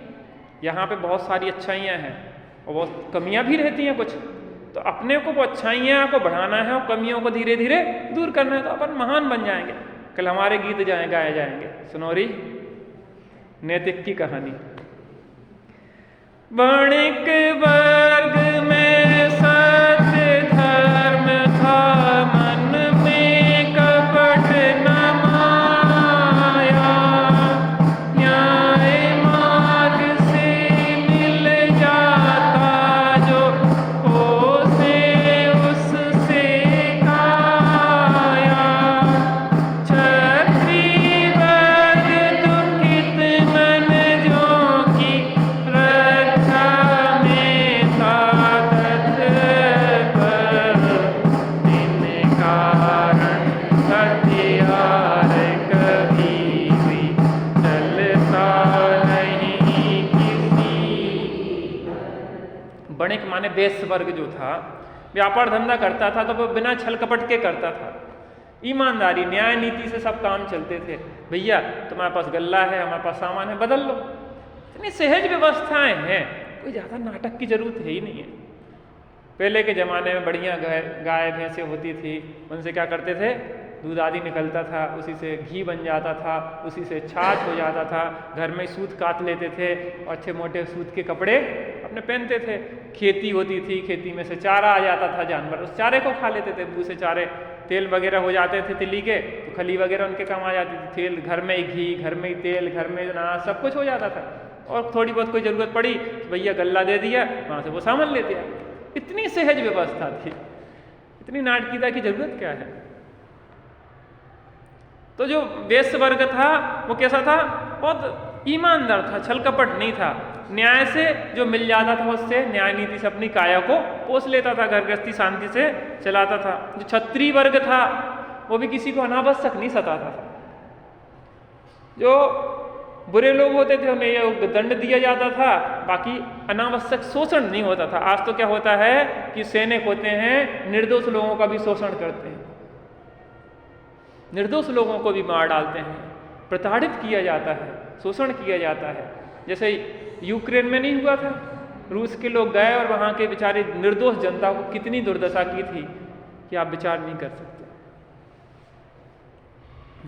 S1: यहाँ पे बहुत सारी अच्छाइयाँ हैं और बहुत कमियाँ भी रहती हैं कुछ। तो अपने को अच्छाइयाँ को बढ़ाना है और कमियों को धीरे धीरे दूर करना है, तो अपन महान बन जाएंगे। कल हमारे गीत गाए जाएंगे। सुनोरी नैतिक की कहानी। वणिक वर्ग में सत्य धर्म था, मन में कपट न माया, न्याय मार्ग से मिल जाता जो होसे उससे खाया। क्षत्रिय वर्ग दुखित मन जो की रक्षा में था तत्पर, दिन कारण हथियार कभी भी चलता नहीं किसी। बणिक माने वैश्य वर्ग जो था, व्यापार धंधा करता था तो वो बिना छल कपट के करता था। ईमानदारी, न्याय नीति से सब काम चलते थे। भैया तुम्हारे पास गल्ला है, हमारे पास सामान है, बदल लो। इतनी सहज व्यवस्थाएं हैं, कोई ज़्यादा नाटक की जरूरत है ही नहीं है। पहले के ज़माने में बढ़िया गाय भैंसें होती थी, उनसे क्या करते थे, दूध आदि निकलता था, उसी से घी बन जाता था, उसी से छाछ हो जाता था। घर में सूत काट लेते थे और अच्छे मोटे सूत के कपड़े अपने पहनते थे। खेती होती थी, खेती में से चारा आ जाता था, जानवर उस चारे को खा लेते थे। भूसे चारे, तेल वगैरह हो जाते थे तिली के, तो खली वगैरह उनके काम आ जाती थी। तेल घर में ही, घी घर में ही, तेल घर में, अनाज सब कुछ हो जाता था। और थोड़ी बहुत कोई ज़रूरत पड़ी तो भैया गल्ला दे दिया, वहाँ से वो सामान ले दिया। इतनी सहज व्यवस्था थी, इतनी नाटकीयता की जरूरत क्या है। तो जो वैश्य वर्ग था वो कैसा था, बहुत ईमानदार था, छल कपट नहीं था। न्याय से जो मिल जाता था उससे, न्याय नीति से अपनी काया को पोस लेता था, घर गृहस्थी शांति से चलाता था। जो क्षत्रिय वर्ग था वो भी किसी को अनावश्यक नहीं सताता था। जो बुरे लोग होते थे उन्हें दंड दिया जाता था, बाकी अनावश्यक शोषण नहीं होता था। आज तो क्या होता है कि सैनिक होते हैं, निर्दोष लोगों का भी शोषण करते हैं, निर्दोष लोगों को भी मार डालते हैं, प्रताड़ित किया जाता है, शोषण किया जाता है। जैसे यूक्रेन में नहीं हुआ था, रूस के लोग गए और वहाँ के बेचारे निर्दोष जनता को कितनी दुर्दशा की थी कि आप विचार नहीं कर सकते।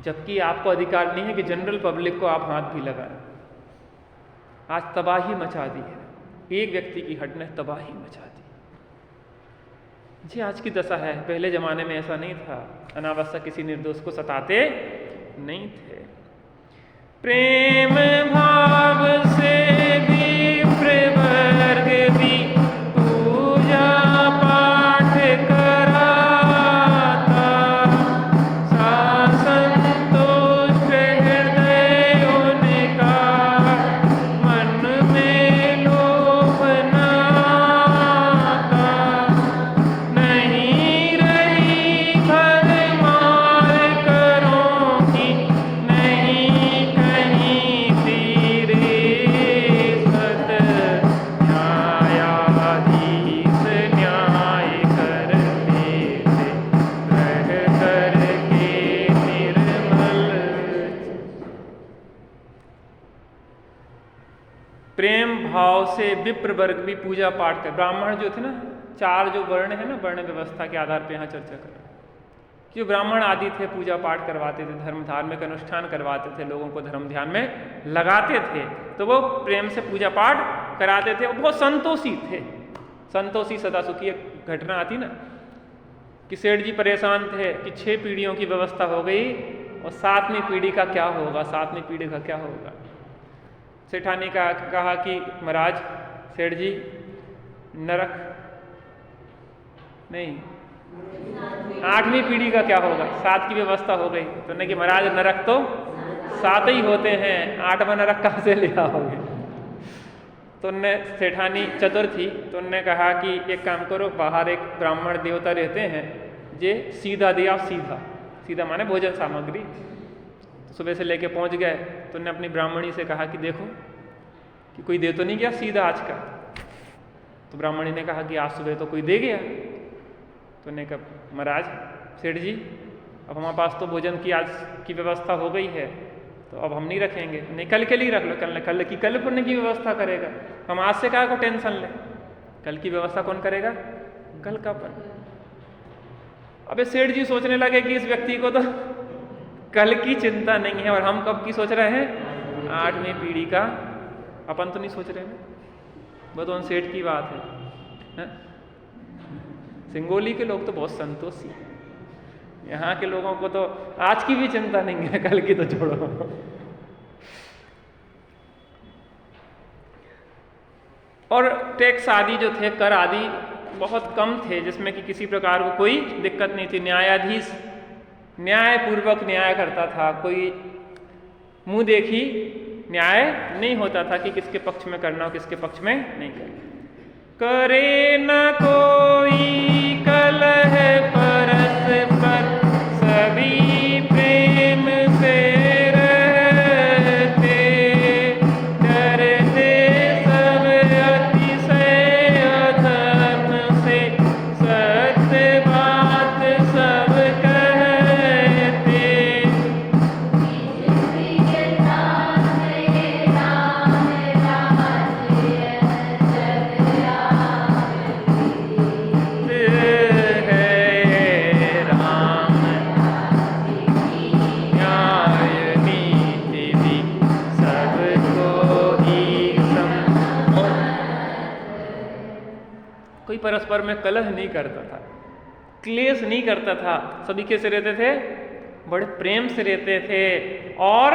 S1: जबकि आपको अधिकार नहीं है कि जनरल पब्लिक को आप हाथ भी लगाएं। आज तबाही मचा दी है, एक व्यक्ति की हट ने तबाही मचा दी। जी आज की दशा है, पहले जमाने में ऐसा नहीं था, अनावश्यक किसी निर्दोष को सताते नहीं थे। प्रेम भाव से विप्र वर्ग भी पूजा पाठ कराता, संतुष्ट हृदय उनका, मन में लोभ नाता, नहीं रही भरमार प्रेम भाव से विप्र वर्ग भी पूजा पाठ कर, ब्राह्मण जो थे ना, 4 जो वर्ण है ना, वर्ण व्यवस्था के आधार पे यहाँ चर्चा कर, जो ब्राह्मण आदि थे पूजा पाठ करवाते थे, धर्म धार्मिक अनुष्ठान करवाते थे, लोगों को धर्म ध्यान में लगाते थे, तो वो प्रेम से पूजा पाठ कराते थे। वो बहुत संतोषी थे, संतोषी सदा सुखी। एक घटना आती ना कि सेठ जी परेशान थे कि 6 पीढ़ियों की व्यवस्था हो गई और 7वीं पीढ़ी का क्या होगा, 7वीं पीढ़ी का क्या होगा। सेठानी का कहा कि महाराज सेठ जी नरक नहीं, 8वीं पीढ़ी का क्या होगा, 7 की व्यवस्था हो गई। तो उन्होंने कि महाराज नरक तो 7 ही होते हैं, 8वां नरक कहाँ से ले आओगे। तो उनने, सेठानी चतुर थी, तो उनने कहा कि एक काम करो, बाहर एक ब्राह्मण देवता रहते हैं, जे सीधा दिया, सीधा सीधा माने भोजन सामग्री। तो सुबह से लेके पहुंच गए, तो उन्होंने अपनी ब्राह्मणी से कहा कि देखो कि कोई दे तो नहीं गया सीधा आज का। तो ब्राह्मणी ने कहा कि आज सुबह तो कोई दे गया। तो उन्होंने कहा महाराज सेठ जी अब हमारे पास तो भोजन की आज की व्यवस्था हो गई है, तो अब हम नहीं रखेंगे। नहीं, कल के लिए रख लो, कल पुण्य की व्यवस्था करेगा, हम आज से क्या को टेंशन ले, कल की व्यवस्था कौन करेगा, कल का पन। अबे सेठ जी सोचने लगे कि इस व्यक्ति को तो कल की चिंता नहीं है, और हम कब की सोच रहे हैं, 8वीं पीढ़ी का। अपन तो नहीं सोच रहे हैं, वो तो उन सेठ की बात है। सिंगोली के लोग तो बहुत संतोषी हैं, यहाँ के लोगों को तो आज की भी चिंता नहीं है, कल की तो छोड़ो। और टैक्स आदि जो थे, कर आदि बहुत कम थे, जिसमें कि किसी प्रकार को कोई दिक्कत नहीं थी। न्यायाधीश न्याय पूर्वक न्याय करता था, कोई मुंह देखी न्याय नहीं होता था कि किसके पक्ष में करना हो किसके पक्ष में नहीं करना। करे न कोई कलह परस्पर, सभी प्रेम से रहते, डरते सब अतिशय अधर्म से, सत्य बात सब कहते। कोई परस्पर में कलह नहीं करता था, क्लेश नहीं करता था, सभी कैसे रहते थे, बड़े प्रेम से रहते थे, और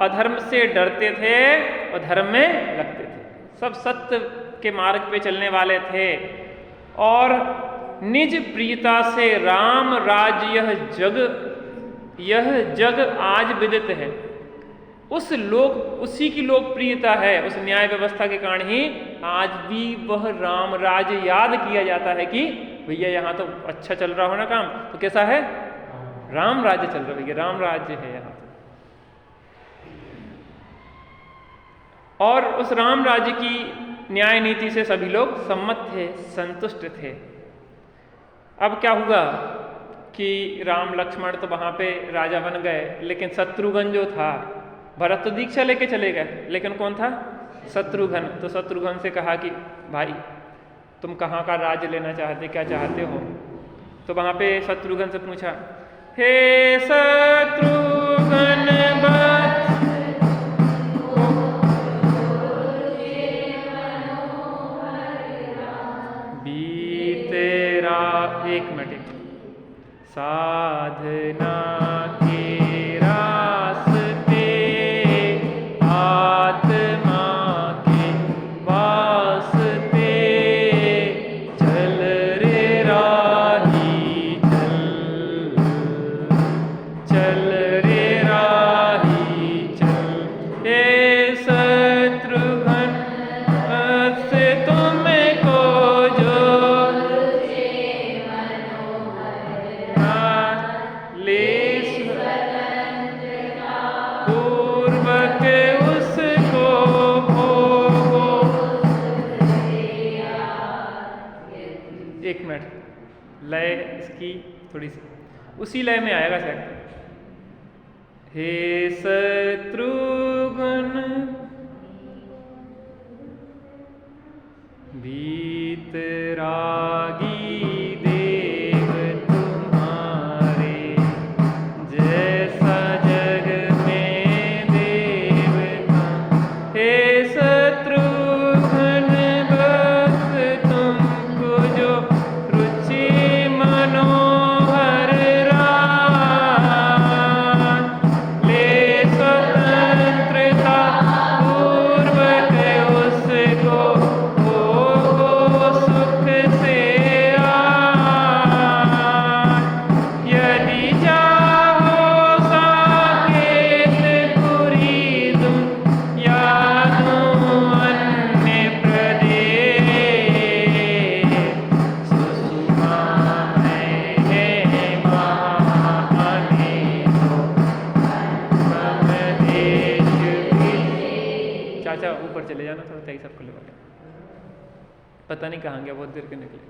S1: अधर्म से डरते थे और धर्म में लगते थे। सब सत्य के मार्ग पे चलने वाले थे, और निज प्रियता से राम राज्य यह जग आज विदित है। उसी की लोकप्रियता है, उस न्याय व्यवस्था के कारण ही आज भी वह राम राज्य याद किया जाता है कि भैया यहाँ तो अच्छा चल रहा हो ना काम, तो कैसा है, राम राज्य चल रहा है, भैया राम राज्य है यहाँ। और उस राम राज्य की न्याय नीति से सभी लोग सम्मत थे, संतुष्ट थे। अब क्या हुआ कि राम लक्ष्मण तो वहां पे राजा बन गए, लेकिन शत्रुघ्न जो था, भरत तो दीक्षा लेके चले गए, लेकिन कौन था, शत्रुघ्न। तो शत्रुघ्न से कहा कि भाई तुम कहाँ का राज्य लेना चाहते, क्या चाहते हो। तो वहां पे शत्रुघ्न से पूछा, हे शत्रुघ्न बीतेरा, एक मिनट, साधना के रास्ते आत्मा के वास्ते, चल रे राही चल रे राही चल। हे शत्रुघ्न से तुमको जो पूर्वक उसको भोगो। एक मिनट, लय इसकी थोड़ी सी उसी लय में आएगा शायद। हे शत्रुघ्न चाचा ऊपर चले जाना, थोड़ा तय सबको ले गए, पता नहीं कहाँ गया, बहुत देर के निकले।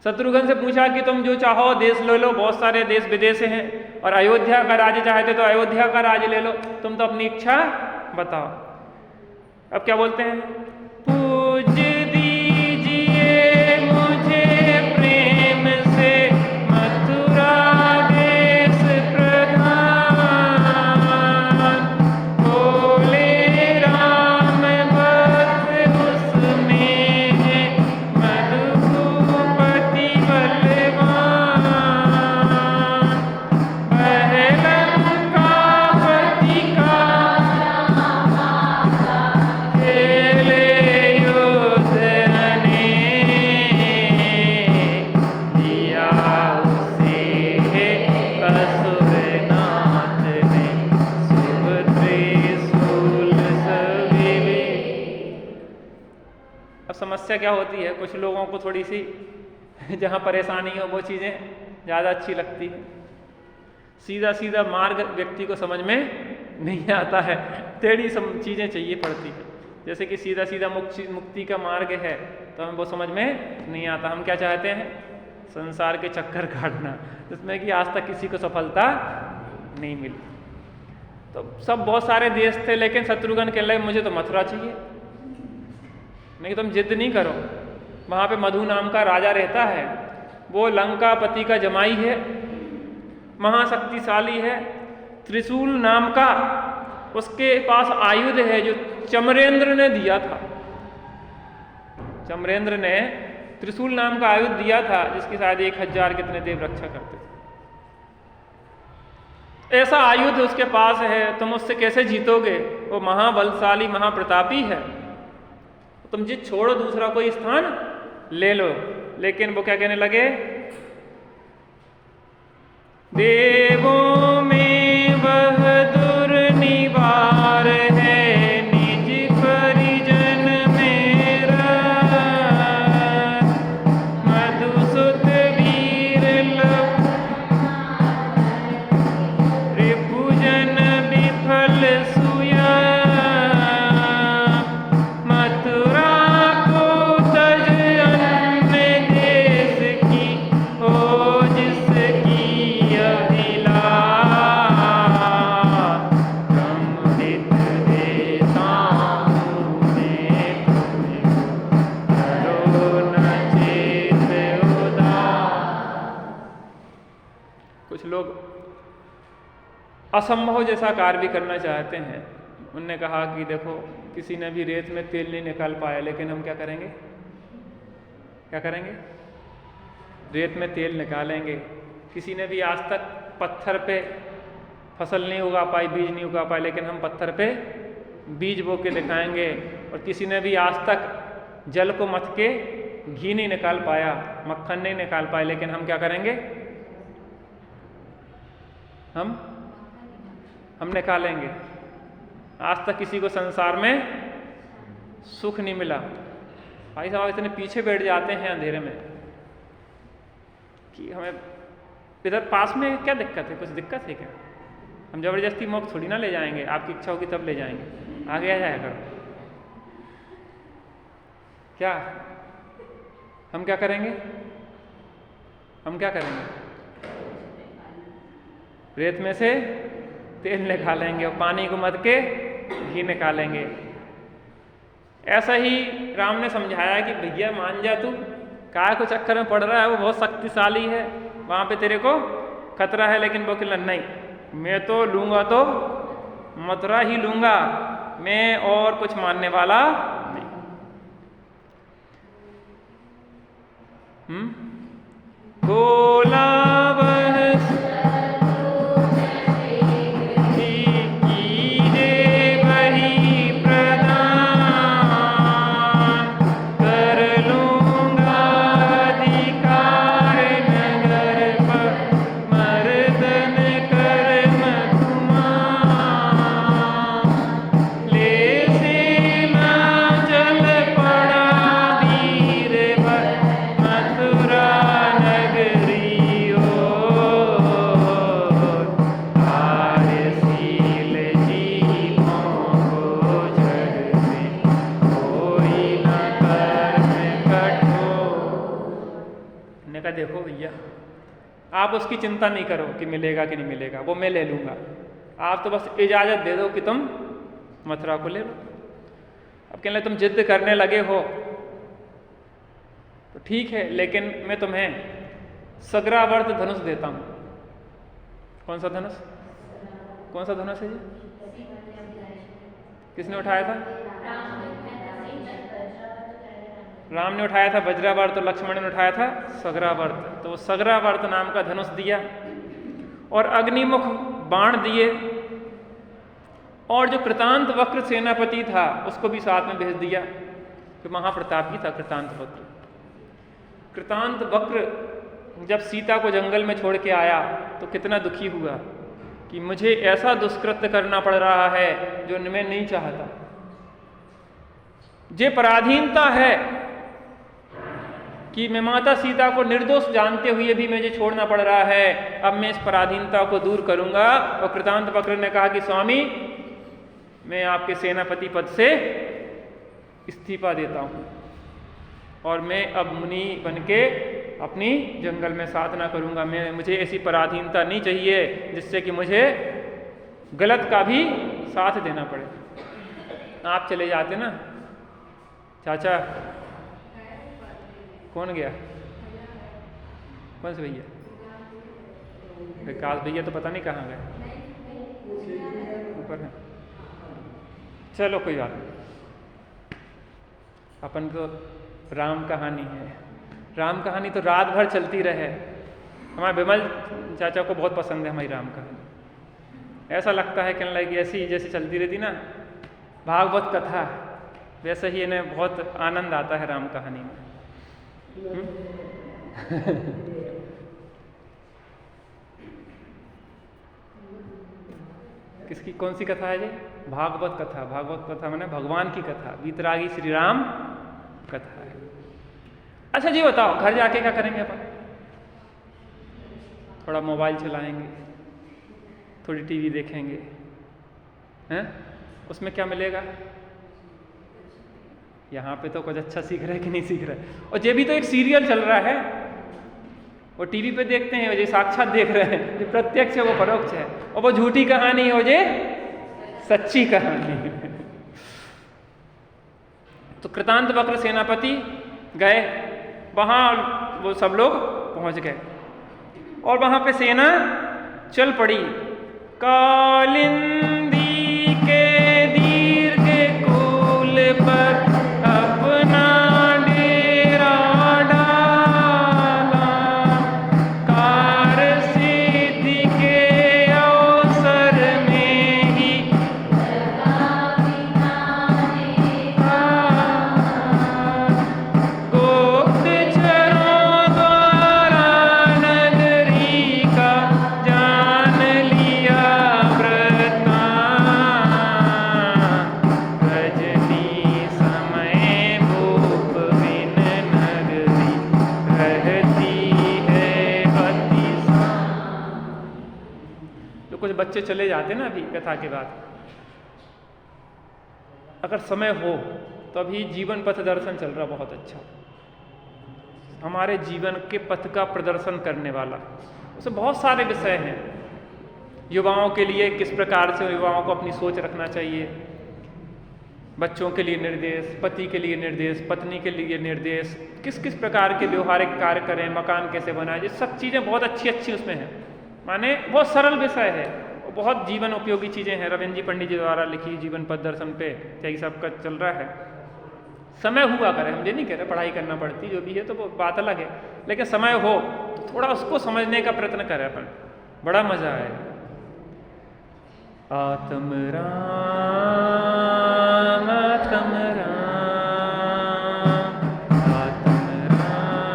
S1: शत्रुघ्न से पूछा कि तुम जो चाहो देश ले लो, बहुत सारे देश विदेश हैं, और अयोध्या का राज्य चाहते तो अयोध्या का राज्य ले लो, तुम तो अपनी इच्छा बताओ। अब क्या बोलते हैं, पूज दीजिए मुझे प्रेम से मथुरा देश प्रधान, बोले राम बस उसमें है मधुपति बलवान, लंकापति का खेले समस्या क्या होती है, कुछ लोगों को थोड़ी सी जहाँ परेशानी हो वो चीज़ें ज़्यादा अच्छी लगती हैं। सीधा सीधा मार्ग व्यक्ति को समझ में नहीं आता है, टेढ़ी चीज़ें चाहिए पड़ती है। जैसे कि सीधा सीधा मुक्ति का मार्ग है तो हमें वो समझ में नहीं आता। हम क्या चाहते हैं, संसार के चक्कर काटना, जिसमें कि आज तक किसी को सफलता नहीं मिली। तो सब बहुत सारे देश थे, लेकिन शत्रुघ्न कह रहे मुझे तो मथुरा चाहिए। नहीं, तुम जिद नहीं करो, वहाँ पे मधु नाम का राजा रहता है, वो लंकापति का जमाई है, महाशक्तिशाली है, त्रिशूल नाम का उसके पास आयुध है जो चमरेंद्र ने दिया था। चमरेंद्र ने त्रिशूल नाम का आयुध दिया था, जिसकी शायद 1000 कितने देव रक्षा करते थे। ऐसा आयुध उसके पास है, तुम उससे कैसे जीतोगे? वो महाबलशाली महाप्रतापी है, तुम जिद छोड़ो, दूसरा कोई स्थान ले लो। लेकिन वो क्या कहने लगे, देवों में वह दुर्निवार है, निज परिजन मेरा, मधुसूत वीर रिपुजन विफल सुया, मथुरा को तज अन्य देश की हो जिसकी लोग असंभव जैसा कार्य भी करना चाहते हैं। उनने कहा कि देखो, किसी ने भी रेत में तेल नहीं निकाल पाया, लेकिन हम क्या करेंगे, क्या करेंगे, रेत में तेल निकालेंगे। किसी ने भी आज तक पत्थर पे फसल नहीं उगा पाई, बीज नहीं उगा पाए, लेकिन हम पत्थर पे बीज बो के दिखाएंगे। और किसी ने भी आज तक जल को मथ के घी नहीं निकाल पाया, मक्खन नहीं निकाल पाए, लेकिन हम क्या करेंगे, हम निकालेंगे। आज तक किसी को संसार में सुख नहीं मिला। भाई साहब इतने पीछे बैठ जाते हैं अंधेरे में कि हमें इधर पास में क्या दिक्कत है, कुछ दिक्कत है क्या? हम जबरदस्ती मोक्ष थोड़ी ना ले जाएंगे, आपकी इच्छा होगी तब ले जाएंगे, आगे आ जाया करो। क्या हम क्या करेंगे, हम क्या करेंगे, रेत में से तेल निकालेंगे और पानी को मथ के घी निकालेंगे। ऐसा ही राम ने समझाया कि भैया मान जा, तू काय को चक्कर में पड़ रहा है, वो बहुत शक्तिशाली है, वहाँ पे तेरे को खतरा है। लेकिन वो कहला नहीं, मैं तो लूँगा तो मथुरा ही लूँगा, मैं और कुछ मानने वाला नहीं। बोला नगरी भैया, आप उसकी चिंता नहीं करो कि मिलेगा कि नहीं मिलेगा, वो मैं ले लूँगा, आप तो बस इजाज़त दे दो कि तुम मथुरा को ले लो। अब कहने तुम जिद करने लगे हो तो ठीक है, लेकिन मैं तुम्हें सग्रावर्त धनुष देता हूँ। कौन सा धनुष? कौन सा धनुष है ये? किसने उठाया था? राम ने उठाया था वज्रावर्त, तो लक्ष्मण ने उठाया था सग्रावर्त। तो वो सग्रावर्त नाम का धनुष दिया और अग्निमुख बाण दिए, और जो कृतांत वक्र सेनापति था उसको भी साथ में भेज दिया, कि महाप्रतापी था कृतांत वक्र। कृतांत वक्र जब सीता को जंगल में छोड़ के आया तो कितना दुखी हुआ कि मुझे ऐसा दुष्कृत्य करना पड़ रहा है जो मैं नहीं चाहता। ये पराधीनता है कि मैं माता सीता को निर्दोष जानते हुए भी मुझे छोड़ना पड़ रहा है, अब मैं इस पराधीनता को दूर करूंगा। और कृतांत वक्र ने कहा कि स्वामी, मैं आपके सेनापति पद से इस्तीफा देता हूं और मैं अब मुनि बनके अपनी जंगल में साधना करूंगा। मुझे ऐसी पराधीनता नहीं चाहिए जिससे कि मुझे गलत का भी साथ देना पड़े। आप चले जाते ना चाचा। कौन गया? कौन से भैया? विकास भैया तो पता नहीं कहाँ गए, ऊपर है। चलो कोई बात नहीं, अपन को राम कहानी है। राम कहानी तो रात भर चलती रहे। हमारे विमल चाचा को बहुत पसंद है हमारी राम कहानी। ऐसा लगता है कहने लगी ऐसी जैसे चलती रहती ना भागवत कथा, वैसे ही इन्हें बहुत आनंद आता है राम कहानी में। किसकी कौन सी कथा है ये? भागवत कथा। भागवत कथा माने भगवान की कथा, वीतरागी श्री राम कथा है। अच्छा जी बताओ, घर जाके क्या करेंगे अपन? थोड़ा मोबाइल चलाएंगे, थोड़ी टीवी देखेंगे, हैं? उसमें क्या मिलेगा? यहाँ पे तो कुछ अच्छा सीख रहे कि नहीं सीख रहे। और ये भी तो एक सीरियल चल रहा है, वो टीवी पे देखते हैं, ये साक्षात देख रहे हैं, जो प्रत्यक्ष है वो परोक्ष है, और वो झूठी कहानी है, वो ये सच्ची कहानी है। तो कृतांत वक्र सेनापति गए, वहां वो सब लोग पहुंच गए और वहां पे सेना चल पड़ी। कालिंदी के दीर्घ कूल पर अपना डेरा डाला, कार सिद्धि के अवसर में ही गुप्तचरों द्वारा नगरी का जान लिया वृतांत। रजनी समय भूप बिन नगरी रहती है अति। तो कुछ बच्चे चले जाते ना अभी कथा के बाद, अगर समय हो तो अभी जीवन पथ दर्शन चल रहा बहुत अच्छा, हमारे जीवन के पथ का प्रदर्शन करने वाला। उसमें बहुत सारे विषय हैं। युवाओं के लिए किस प्रकार से युवाओं को अपनी सोच रखना चाहिए, बच्चों के लिए निर्देश, पति के लिए निर्देश, पत्नी के लिए निर्देश, किस किस प्रकार के व्यवहारिक कार्य करें, मकान कैसे बनाए, ये सब चीज़ें बहुत अच्छी अच्छी उसमें हैं। माने बहुत सरल विषय है, बहुत जीवन उपयोगी चीज़ें हैं। रविंद्र जी पंडित जी द्वारा लिखी जीवन पथ दर्शन पे यही सब का चल रहा है। समय हुआ करे, हम ये नहीं कह रहे पढ़ाई करना पड़ती, जो भी है तो वो बात अलग है, लेकिन समय हो तो थोड़ा उसको समझने का प्रयत्न करें अपन, बड़ा मजा आएगा। आत्म राम आत्म राम आत्म राम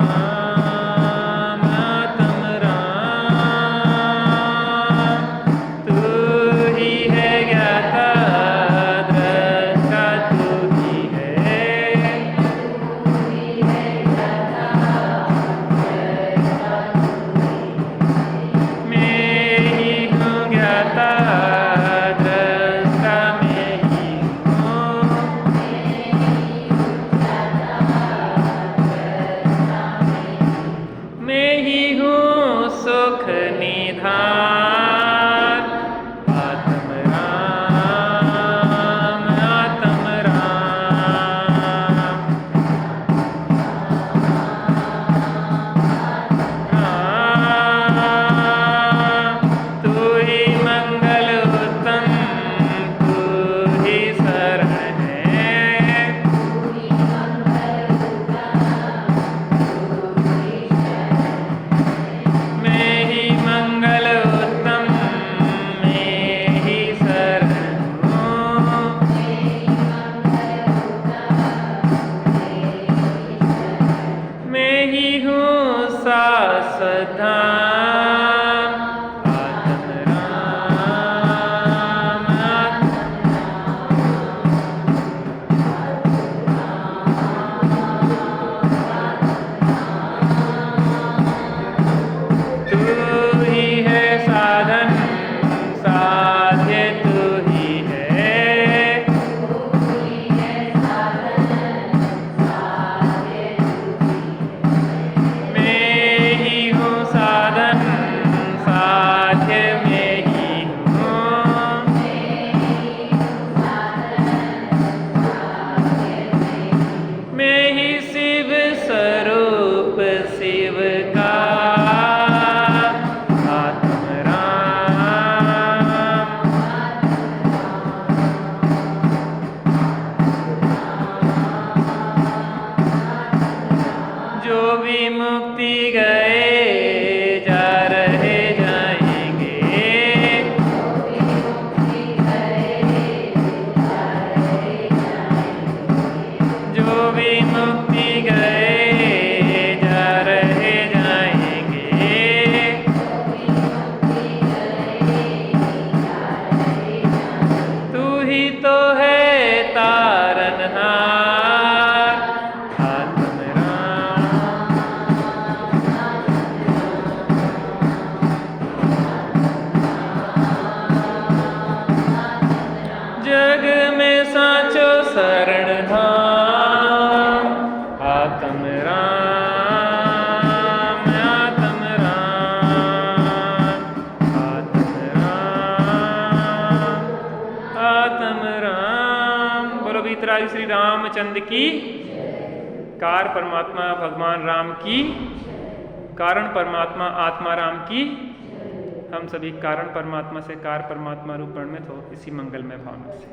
S1: आत्म राम, तू ही है ज्ञाता दृष्टा, तू ही है मैं ही हूँ ज्ञाता दृष्टा, मैं ही हूँ भी मुक्ति गए जा रहे जाएंगे। जो भी मुक्ति गए जा रहे जाएंगे। तू ही तो है तारनहार, आत्मराम। जग में साचो शरणधाम, आत्मराम आत्मराम आत्मराम आत्मराम। बोलो वितराग श्री रामचंद्र की। कार परमात्मा भगवान राम की, कारण परमात्मा आत्मा राम की। हम सभी कारण परमात्मा से कार परमात्मा रूप परिणित हो इसी मंगलमय भावना से।